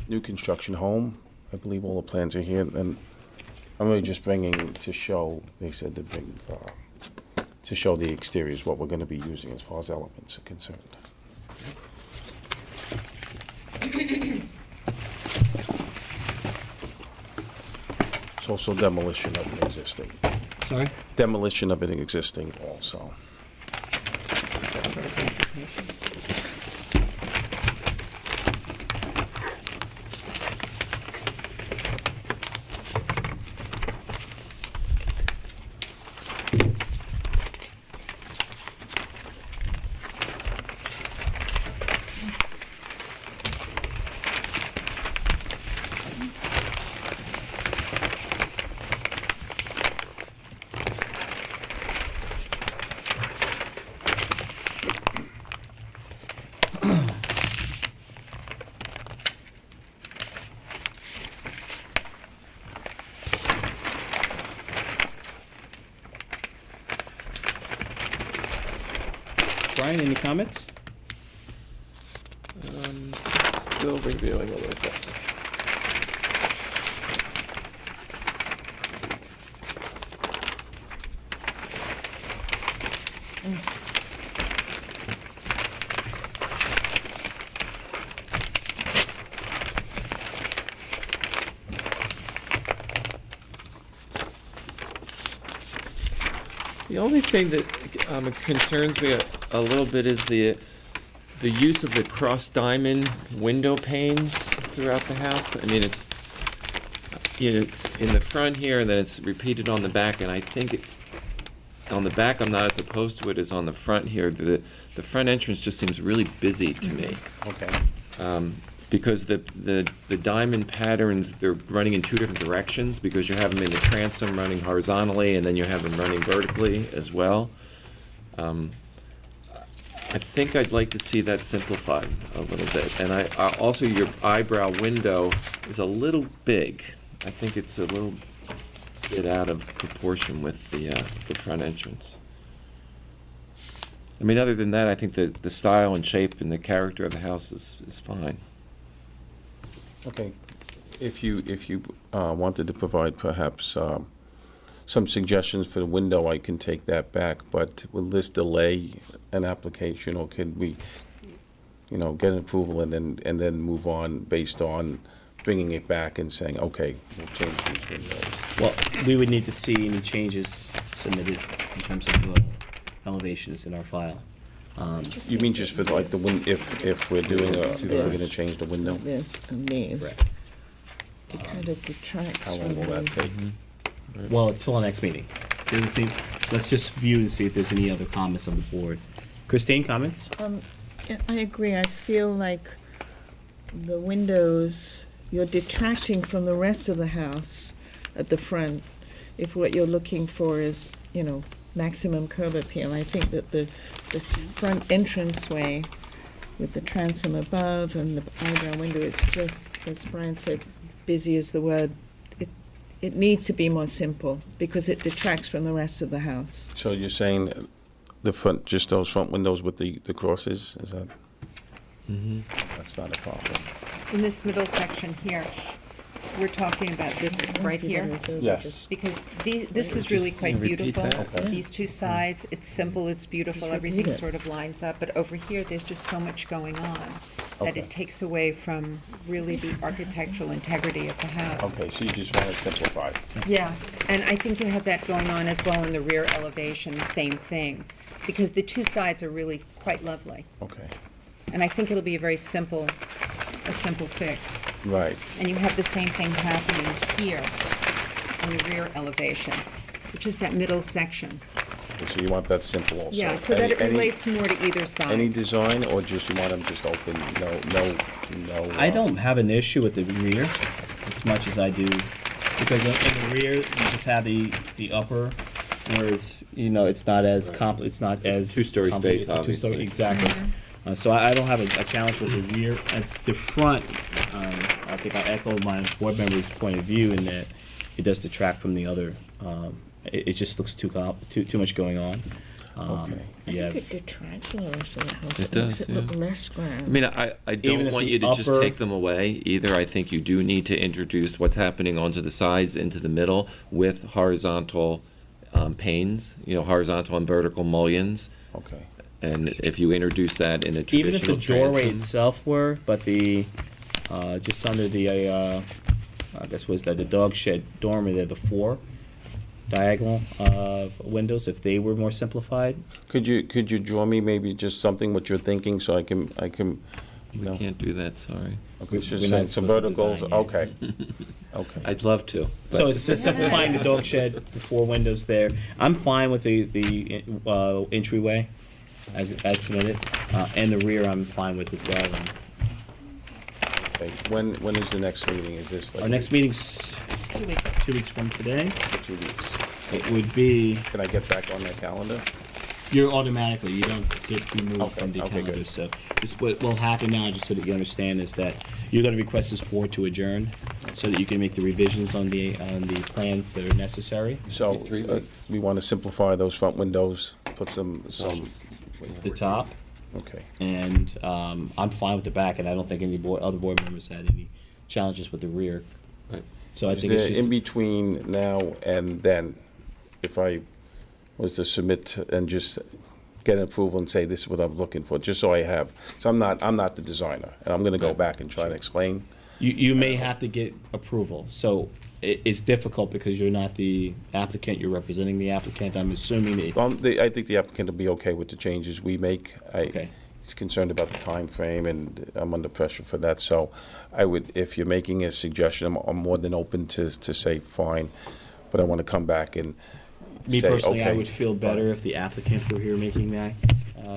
New construction home. I believe all the plans are here, and I'm really just bringing to show, they said to bring, to show the exteriors, what we're going to be using as far as elements are concerned. It's also demolition of an existing. Sorry? Demolition of an existing also. Brian, any comments? Still reviewing a little bit. The only thing that concerns me a little bit is the use of the cross diamond window panes throughout the house. I mean, it's in the front here, and then it's repeated on the back. And I think on the back, I'm not as opposed to it as on the front here. The front entrance just seems really busy to me. Okay. Because the diamond patterns, they're running in two different directions, because you have them in the transom running horizontally, and then you have them running vertically as well. I think I'd like to see that simplified a little bit. And also your eyebrow window is a little big. I think it's a little bit out of proportion with the front entrance. I mean, other than that, I think the style and shape and the character of the house is fine. Okay. If you wanted to provide perhaps some suggestions for the window, I can take that back. But will this delay an application, or could we, get an approval and then move on based on bringing it back and saying, okay, we'll change these windows? Well, we would need to see any changes submitted in terms of the elevations in our file. You mean just for like the if we're doing if we're going to change the window? This and these. Correct. It kind of detracts How long from will that the- take? Well, until our next meeting. Let's just view and see if there's any other comments on the board. Christine, comments? Yeah, I agree. I feel like the windows, you're detracting from the rest of the house at the front if what you're looking for is, maximum curb appeal. I think that the front entranceway with the transom above and the eyebrow window, it's just, as Brian said, busy is the word. It needs to be more simple because it detracts from the rest of the house. So you're saying the front, just those front windows with the crosses, is that? Mm-hmm. That's not a problem. In this middle section here, we're talking about this right here. Yes. Because this is really Just quite repeat beautiful. that? Okay. These two sides, it's simple, it's beautiful, Just repeat everything it. sort of lines up. But over here, there's just so much going on that Okay. it takes away from really the architectural integrity of the house. Okay, so you just want it simplified. Yeah, and I think you have that going on as well in the rear elevation, same thing. Because the two sides are really quite lovely. Okay, And I think it'll be a simple fix. right. And you have the same thing happening here in the rear elevation, which is that middle section. Okay, so you want that simple also? Yeah, so that it Any- relates more to either side. Any design, or just you want them just open, no? I don't have an issue with the rear as much as I do, because in the rear, you just have the upper, whereas, it's not as it's not as. Two-story complicated. space, It's a two-story, obviously. exactly. So I don't have a challenge with the rear. At the front, I think I echo my board member's point of view in that it does detract from the other. It just looks too much going on. Okay. I You have- think it detracts from the rest of the house. It makes does, it look yeah. less grand. I mean, I Even don't if want the you to just upper- take them away either. I think you do need to introduce what's happening onto the sides into the middle with horizontal panes, horizontal and vertical mullions. Okay. And if you introduce that in a traditional Even if the doorway transom- itself were, but the, just under the, I guess was that the dog shed dormer there, the 4 diagonal windows, if they were more simplified? Could you draw me maybe just something what you're thinking, so I can, We can't do that, sorry. Okay, it's just We're saying not some supposed to verticals, design yet. okay. Okay. I'd love to. So it's just simplifying the dog shed, the 4 windows there. I'm fine with the entryway as submitted, and the rear I'm fine with as well. And Okay. When is the next meeting? Is this like? our next meeting's 2 weeks. 2 weeks from today. 2 weeks. It would be, Can I get back on that calendar? you're automatically, you don't get removed Okay, from the okay, calendar. good. So just what will happen now, just so that you understand, is that you're going to request this board to adjourn so that you can make the revisions on the plans that are necessary. So, 3 weeks. we want to simplify those front windows, put some, The top, okay. and I'm fine with the back, and I don't think any other board members had any challenges with the rear. Right. So I Is think it's there, just. in between now and then, if I was to submit and just get an approval and say this is what I'm looking for, just so I have, so I'm not the designer, and I'm gonna go back and try and explain. You may have to get approval. So it's difficult because you're not the applicant, you're representing the applicant. I'm assuming that. Well, I think the applicant will be okay with the changes we make. He's concerned about the time frame, and I'm under pressure for that. So I would, if you're making a suggestion, I'm more than open to say fine, but I want to come back and Me say, personally, I okay, would feel better if the applicant were here making that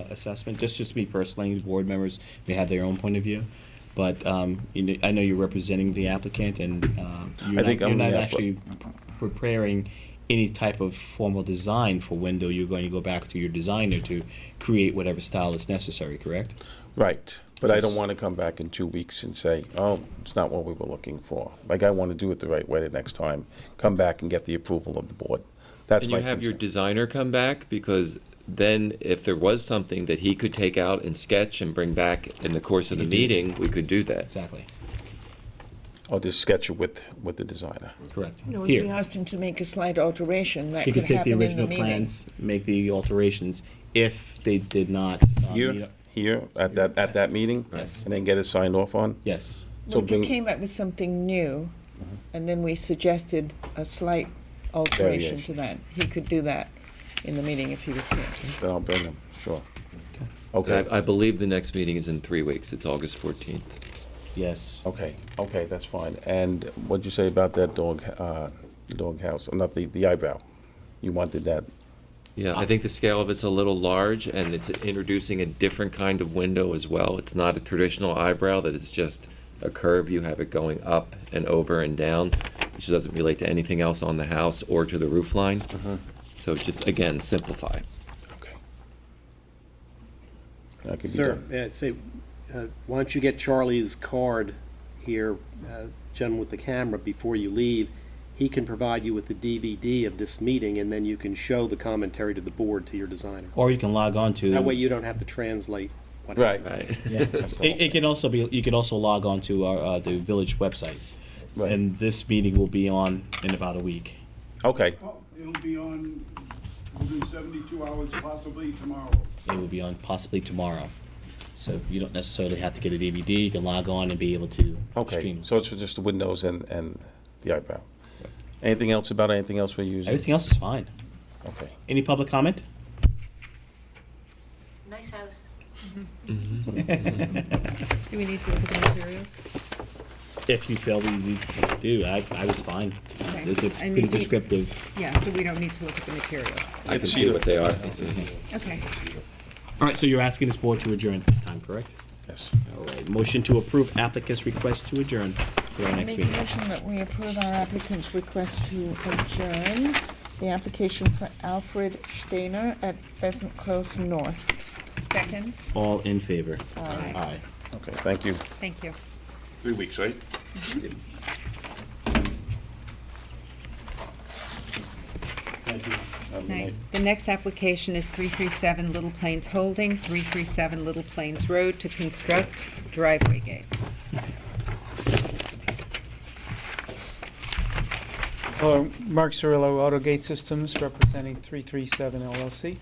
assessment. Just me personally, the board members may have their own point of view. But I know you're representing the applicant, and you're not actually preparing any type of formal design for window. You're going to go back to your designer to create whatever style is necessary, correct? Right. But I don't want to come back in 2 weeks and say, oh, it's not what we were looking for. Like, I want to do it the right way the next time. Come back and get the approval of the board. That's Can my you have your concern. designer come back? Because then if there was something that he could take out and sketch and bring back in the course of the meeting, we could do that. Exactly. I'll just sketch it with the designer. Correct. No, if we asked him to make a slight alteration, that He could could take the happen in the original meeting. plans, make the alterations, if they did not. Here at that meeting? Yes. And then get it signed off on? Yes. So Well, if you bring, came up with something new, and then we suggested a slight alteration to Variation. that, he could do that in the meeting if he was here. then I'll bring them, sure. Okay. Okay. I believe the next meeting is in 3 weeks. It's August 14th. Yes. Okay, that's fine. And what'd you say about that dog house, not the eyebrow? You wanted that? Yeah, I think the scale of it's a little large, and it's introducing a different kind of window as well. It's not a traditional eyebrow, that it's just a curve. You have it going up and over and down, which doesn't relate to anything else on the house or to the roof line. So just, again, simplify. That could be Sir, done. why don't you get Charlie's card here, gentleman with the camera, before you leave? He can provide you with the DVD of this meeting, and then you can show the commentary to the board, to your designer. Or you can log on to. That way you don't have to translate. what Right. happened. Yeah. It can also be. You can also log on to our the village website, Right. and this meeting will be on in about a week. Okay, It'll be on within 72 hours, possibly tomorrow. It will be on possibly tomorrow, so you don't necessarily have to get a DVD. You can log on and be able to okay. stream. So it's just the windows and the eyebrow. Anything else we're using? Everything else is fine. Okay. Any public comment? Nice house. Do we need to look at the materials? If you feel we need to do, I was fine. Okay. It's a I pretty mean, descriptive. Yeah, so we don't need to look at the materials. I can see what they are. Okay. All right, so you're asking this board to adjourn at this time, correct? Yes. All right, motion to approve applicant's request to adjourn to our next Make a meeting. motion that we approve our applicant's request to adjourn the application for Alfred Steiner at Pheasant Close North. Second? All in favor? Aye. Aye. Okay, thank you. Thank you. 3 weeks, right? Okay. The next application is 337 Little Plains Holding, 337 Little Plains Road, to construct driveway gates. Hello, Mark Cirillo, Auto Gate Systems, representing 337 LLC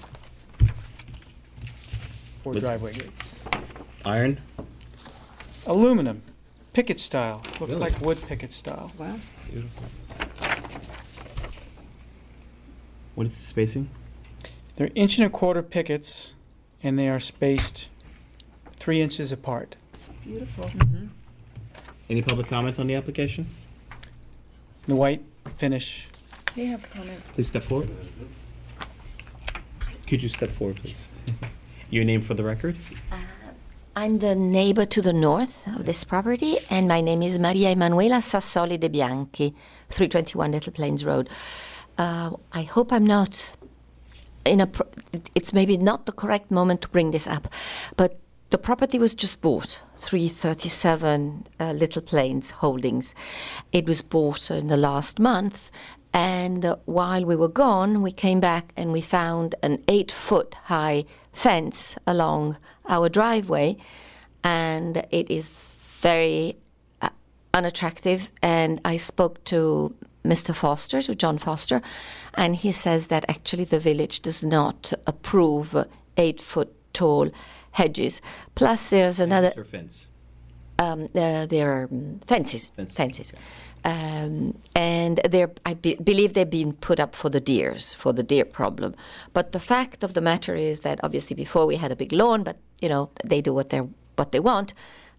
for With- driveway gates. Iron? Aluminum, picket style, looks Really? like wood picket style. Wow. What is the spacing? They're 1.25 inch pickets, and they are spaced 3 inches apart. Beautiful. Any public comment on the application? The white finish. May I have a comment? Please step forward. Could you step forward, please? Your name for the record? I'm the neighbor to the north of this property, and my name is Maria Emanuela Sassoli De Bianchi, 321 Little Plains Road. I hope I'm not it's maybe not the correct moment to bring this up, but the property was just bought, 337 Little Plains Holdings. It was bought in the last month, and while we were gone, we came back and we found an 8-foot high fence along our driveway, and it is very unattractive. And I spoke to Mr. Foster, to John Foster, and he says that actually the village does not approve 8-foot tall hedges. Plus, there's another Fence. They're fences. Fences. And I believe they've been put up for the deer problem. But the fact of the matter is that obviously before we had a big lawn, but they do what they want.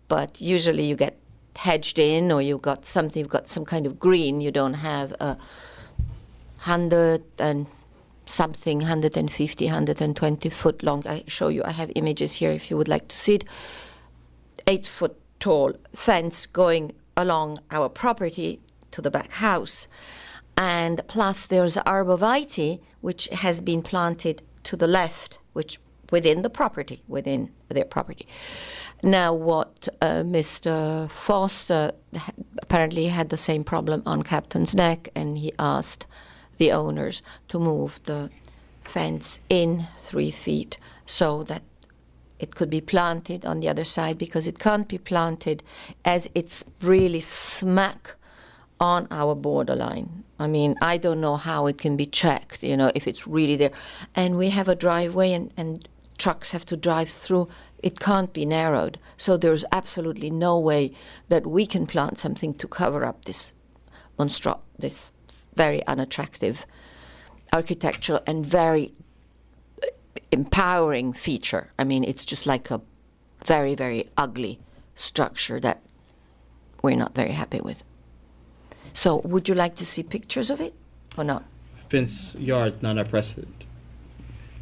But usually you get hedged in, or you've got some kind of green. You don't have 150, 120 foot long. I show you. I have images here if you would like to see it. 8 foot tall fence going along our property to the back house, and plus there's arborvitae which has been planted to the left, which within their property. Now, what Mr. Foster apparently had the same problem on Captain's Neck, and he asked the owners to move the fence in 3 feet so that it could be planted on the other side, because it can't be planted as it's really smack on our borderline. I mean, I don't know how it can be checked, if it's really there. And we have a driveway and trucks have to drive through. It can't be narrowed. So there's absolutely no way that we can plant something to cover up this very unattractive architecture and very empowering feature. I mean, it's just like a very, very ugly structure that we're not very happy with. So would you like to see pictures of it or not? Fence yard, not our precedent.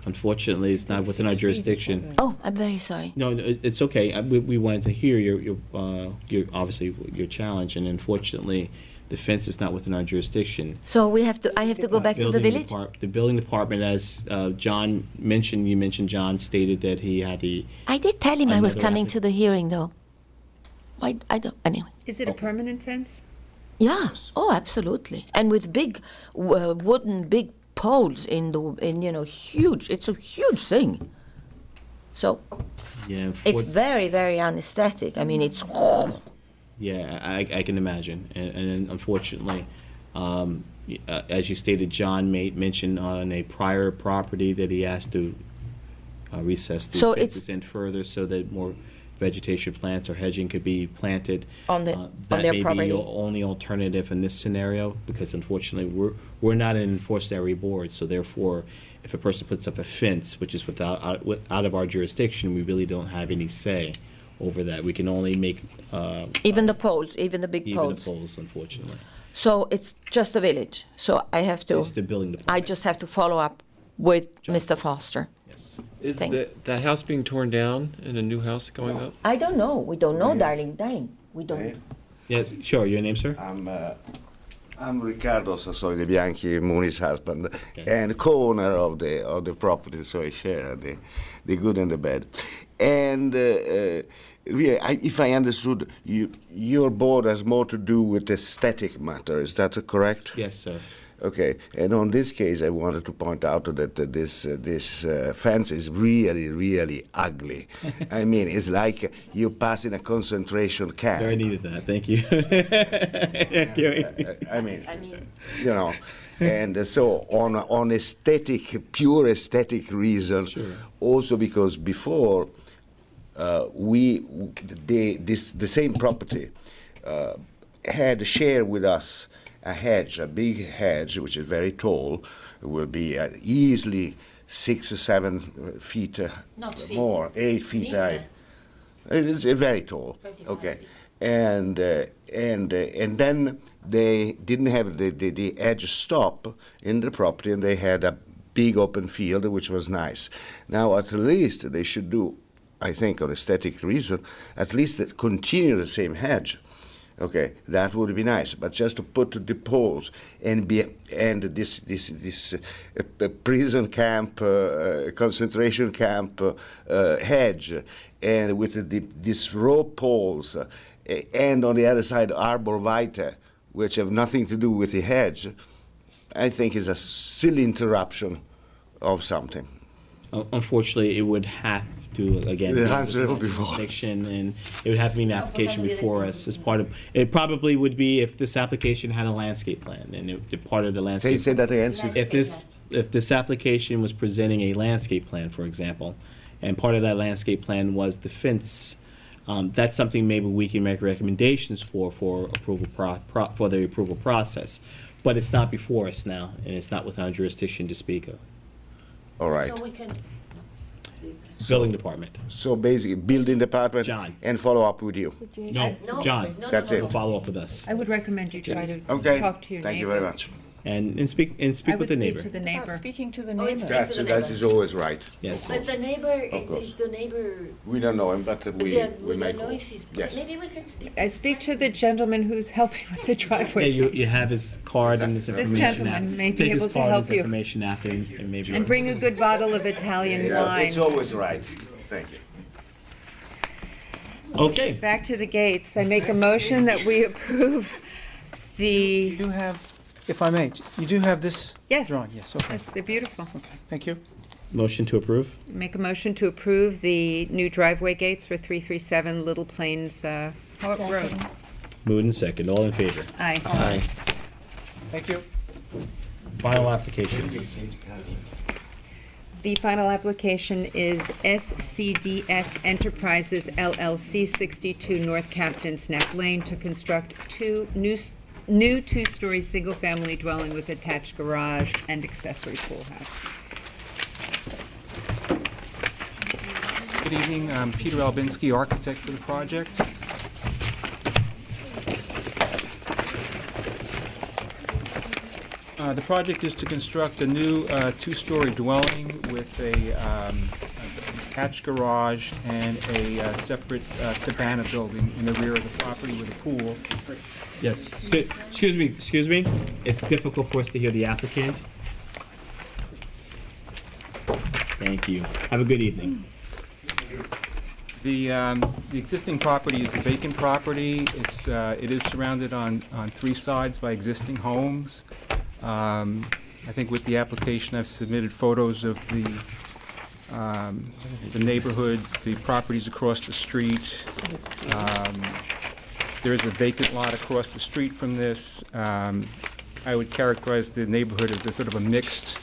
Unfortunately, it's not within our jurisdiction. Oh, I'm very sorry. No, it's okay. We wanted to hear your obviously your challenge, and unfortunately, the fence is not within our jurisdiction. So I have to go back to the village? The building department, as John mentioned, you mentioned John stated that he had I did tell him I was coming to the hearing, though. I don't, anyway. Is it a permanent fence? Yeah. Oh, absolutely. And with big wooden poles huge. It's a huge thing. So yeah, it's very, very unaesthetic. I mean, it's. Yeah, I can imagine, and unfortunately, as you stated, John mentioned on a prior property that he asked to recess the fences in further so that more vegetation plants or hedging could be planted. On their property. That may be your only alternative in this scenario, because unfortunately we're not an enforced area board, so therefore, if a person puts up a fence which is out of our jurisdiction, we really don't have any say over that. We can only make even the poles, even the big poles. Even the poles, unfortunately. So it's just the village. So I have to. It's the building department. I just have to follow up with Mr. Foster. Yes. Is the house being torn down and a new house going up? I don't know. We don't know, darling. We don't. Yes, sure. Your name, sir? I'm Riccardo Sassoli De Bianchi, Muni's husband, and co-owner of the property, so I share the good and the bad. And really, if I understood, your board has more to do with aesthetic matter. Is that correct? Yes, sir. Okay. And on this case, I wanted to point out that this fence is really, really ugly. I mean, it's like you pass in a concentration camp. I needed that. Thank you. I mean, and so on pure aesthetic reason, sure. Also because before the same property had shared with us a big hedge, which is very tall, will be easily 6 or 7 feet more, 8 feet high. It's very tall. Okay, and then they didn't have the edge stop in the property, and they had a big open field, which was nice. Now, at least they should do, I think, on aesthetic reason, at least continue the same hedge. Okay, that would be nice. But just to put the poles and this prison camp, concentration camp hedge, and with these row poles, and on the other side arborvitae, which have nothing to do with the hedge, I think is a silly interruption of something. Unfortunately, it would have to, again, the answer before. And it would have to be an application before us as part of. It probably would be if this application had a landscape plan, and part of the landscape. Say that again. If this application was presenting a landscape plan, for example, and part of that landscape plan was the fence That's something maybe we can make recommendations for approval for the approval process. But it's not before us now, and it's not within our jurisdiction to speak of. All right. So we can, Building department. So basically, building department. John. And follow up with you. No, John. That's it. Will follow up with us. I would recommend you try to Okay. talk to your neighbor. Thank you very much. And speak I with would the speak neighbor. to the neighbor. Speaking to the Oh, it's neighbor. speak- That is always right. Yes. but the neighbor, Of course. the neighbor, We don't know him, but we we may don't know call. if he's, Yes. maybe we can speak. I speak to the gentleman who's helping with the Yeah, driveway. you have his card and his This information. gentleman may be Take his able to card and help his you. information after, and maybe. And bring a good bottle of Italian wine. It's always right. Thank you. Okay. Back to the gates. I make a motion that we approve the, You do have, if I may, you do have this yes, drawing? Yes, okay. yes, they're beautiful. Thank you. Motion to approve? Make a motion to approve the new driveway gates for 337 Little Plains Road. Moved and second. All in favor? Aye. Aye. Thank you. Final application. The final application is SCDS Enterprises LLC, 62 North Captain's Neck Lane, to construct new two-story single-family dwelling with attached garage and accessory pool house. Good evening, I'm Peter Albinski, architect for the project. The project is to construct a new two-story dwelling with a attached garage and a separate cabana building in the rear of the property with a pool. Yes. Excuse me. It's difficult for us to hear the applicant. Thank you. Have a good evening. The existing property is a vacant property. It is surrounded on three sides by existing homes. I think with the application, I've submitted photos of the neighborhood, the properties across the street. There is a vacant lot across the street from this. I would characterize the neighborhood as a sort of a mixed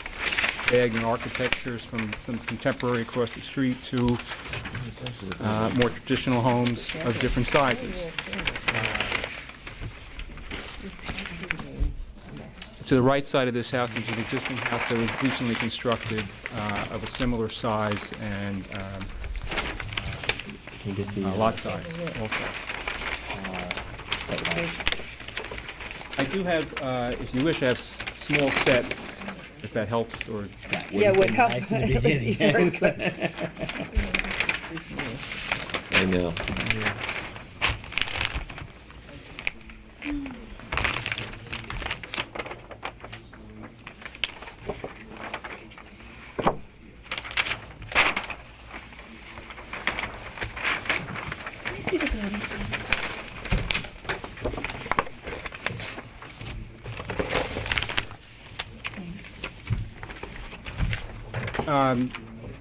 bag in architectures, from some contemporary across the street to more traditional homes of different sizes. To the right side of this house is an existing house that was recently constructed of a similar size and lot size also. I do have, if you wish, I have small sets, if that helps, or... Yeah, it would help. Nice in the beginning. I know.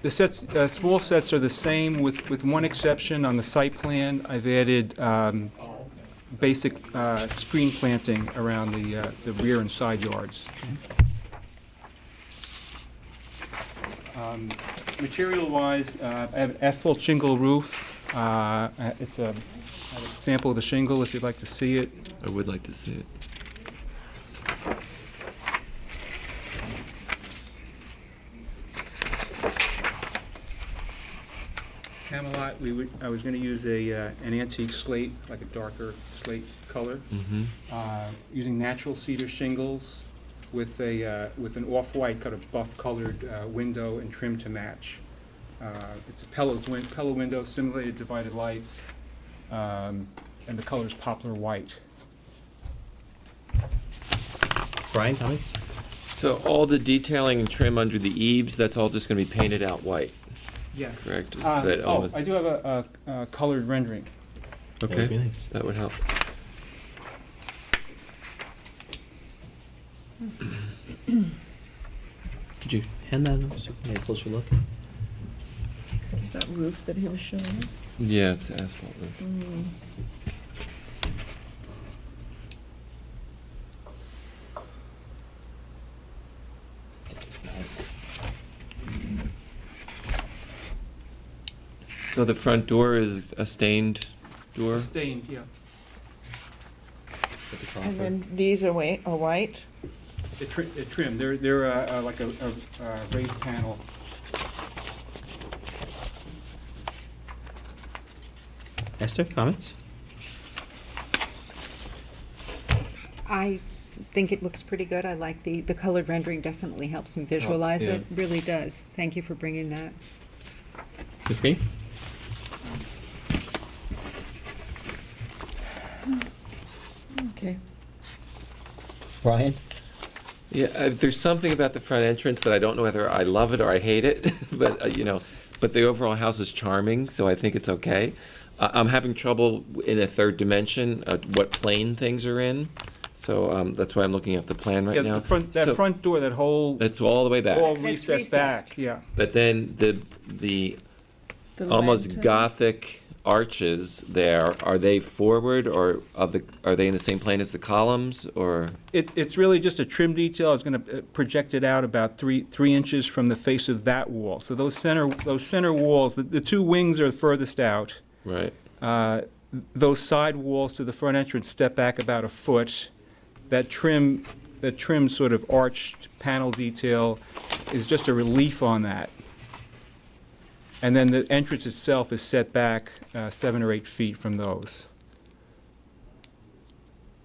The sets, small sets are the same with one exception. On the site plan, I've added basic screen planting around the rear and side yards. Material-wise, I have an asphalt shingle roof. It's a sample of the shingle if you'd like to see it. I would like to see it. Camelot, I was going to use an antique slate, like a darker slate color, using natural cedar shingles with an off-white kind of buff-colored window and trim to match. It's a Pella window, simulated divided lights, and the color is poplar white. Brian, comments? So all the detailing and trim under the eaves, that's all just going to be painted out white? Yes. Correct? I do have a colored rendering. Okay, That'd be nice. that would help. Could you hand that over so we can get a closer look? Is that roof that he was showing? Yeah, it's asphalt roof. Mm. So the front door is a stained door? Stained, yeah. And then these are white? They're trimmed. They're like a raised panel. Esther, comments? I think it looks pretty good. I like the colored rendering, definitely helps me visualize yeah. it. Really does. Thank you for bringing that. Christine? Okay. Brian? Yeah, there's something about the front entrance that I don't know whether I love it or I hate it, but, but the overall house is charming, so I think it's okay. I'm having trouble in a third dimension, what plane things are in, so that's why I'm looking at the plan right Yeah, now. that front door, that whole, It's all the way back. all It's recessed back, yeah. But then the The almost lantern. Gothic arches there, are they forward or are they in the same plane as the columns or? It's really just a trim detail. I was going to project it out about three inches from the face of that wall. So those center walls, the two wings are furthest out. Right. Those side walls to the front entrance step back about a foot. That trim sort of arched panel detail is just a relief on that. And then the entrance itself is set back 7 or 8 feet from those.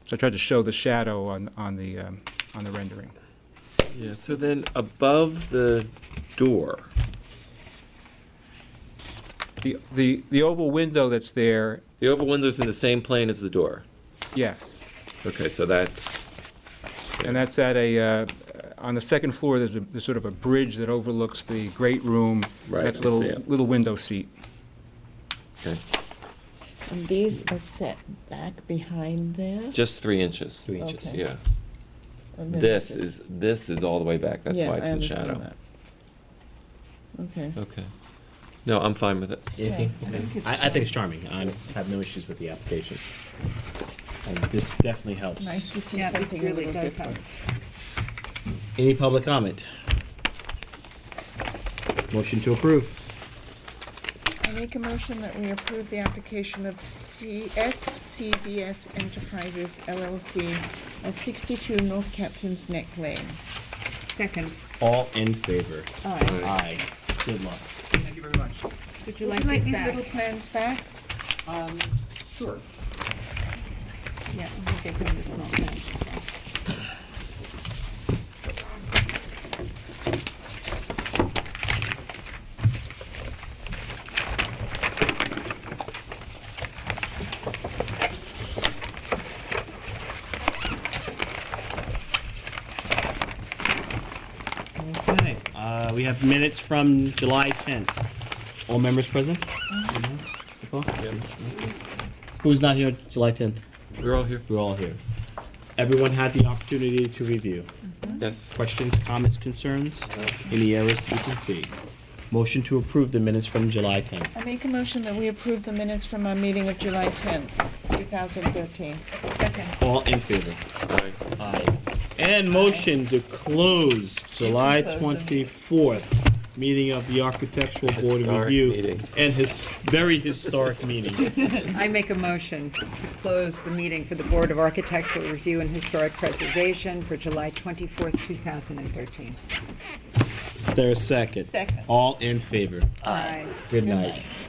So I tried to show the shadow on the rendering. Yeah, so then above the door, The oval window that's there, the oval window's in the same plane as the door. yes. Okay, so that's, And that's at on the second floor, there's sort of a bridge that overlooks the great room. Right, That's a I see little, it. little window seat. okay, And these are set back behind there? just 3 inches. 3 inches. Okay. Yeah. And then This this is all the way back. That's Yeah, why it's I in understand shadow. that. Okay. Okay. No, I'm fine with it. Anything? I think it's I think it's charming. I have no issues with the application. And this definitely helps. Nice to see Yeah, this something a really little does different. Any public comment? Motion to approve. I make a motion that we approve the application of SCBS Enterprises LLC at 62 North Captain's Neck Lane. Second. All in favor? Aye. Aye. Good luck. Thank you very much. Would you Would like you like these these back? little plans back? Sure. Yeah, we'll take them to small plans as well. Okay, we have minutes from July 10th. All members present? Nicole? Who's not here July 10th? We're all here. We're all here. Everyone had the opportunity to review. Yes. Questions, comments, concerns? Any errors that you can see? Motion to approve the minutes from July 10th. I make a motion that we approve the minutes from our meeting of July 10th, 2013. Second. All in favor? Aye. Aye. And motion to close July Close them. 24th, meeting of the Architectural Board of Historic Review. meeting. And his very historic meeting. I make a motion to close the meeting for the Board of Architectural Review and Historic Preservation for July 24th, 2013. Is there a second? Second. All in favor? Aye. Good Good night. night.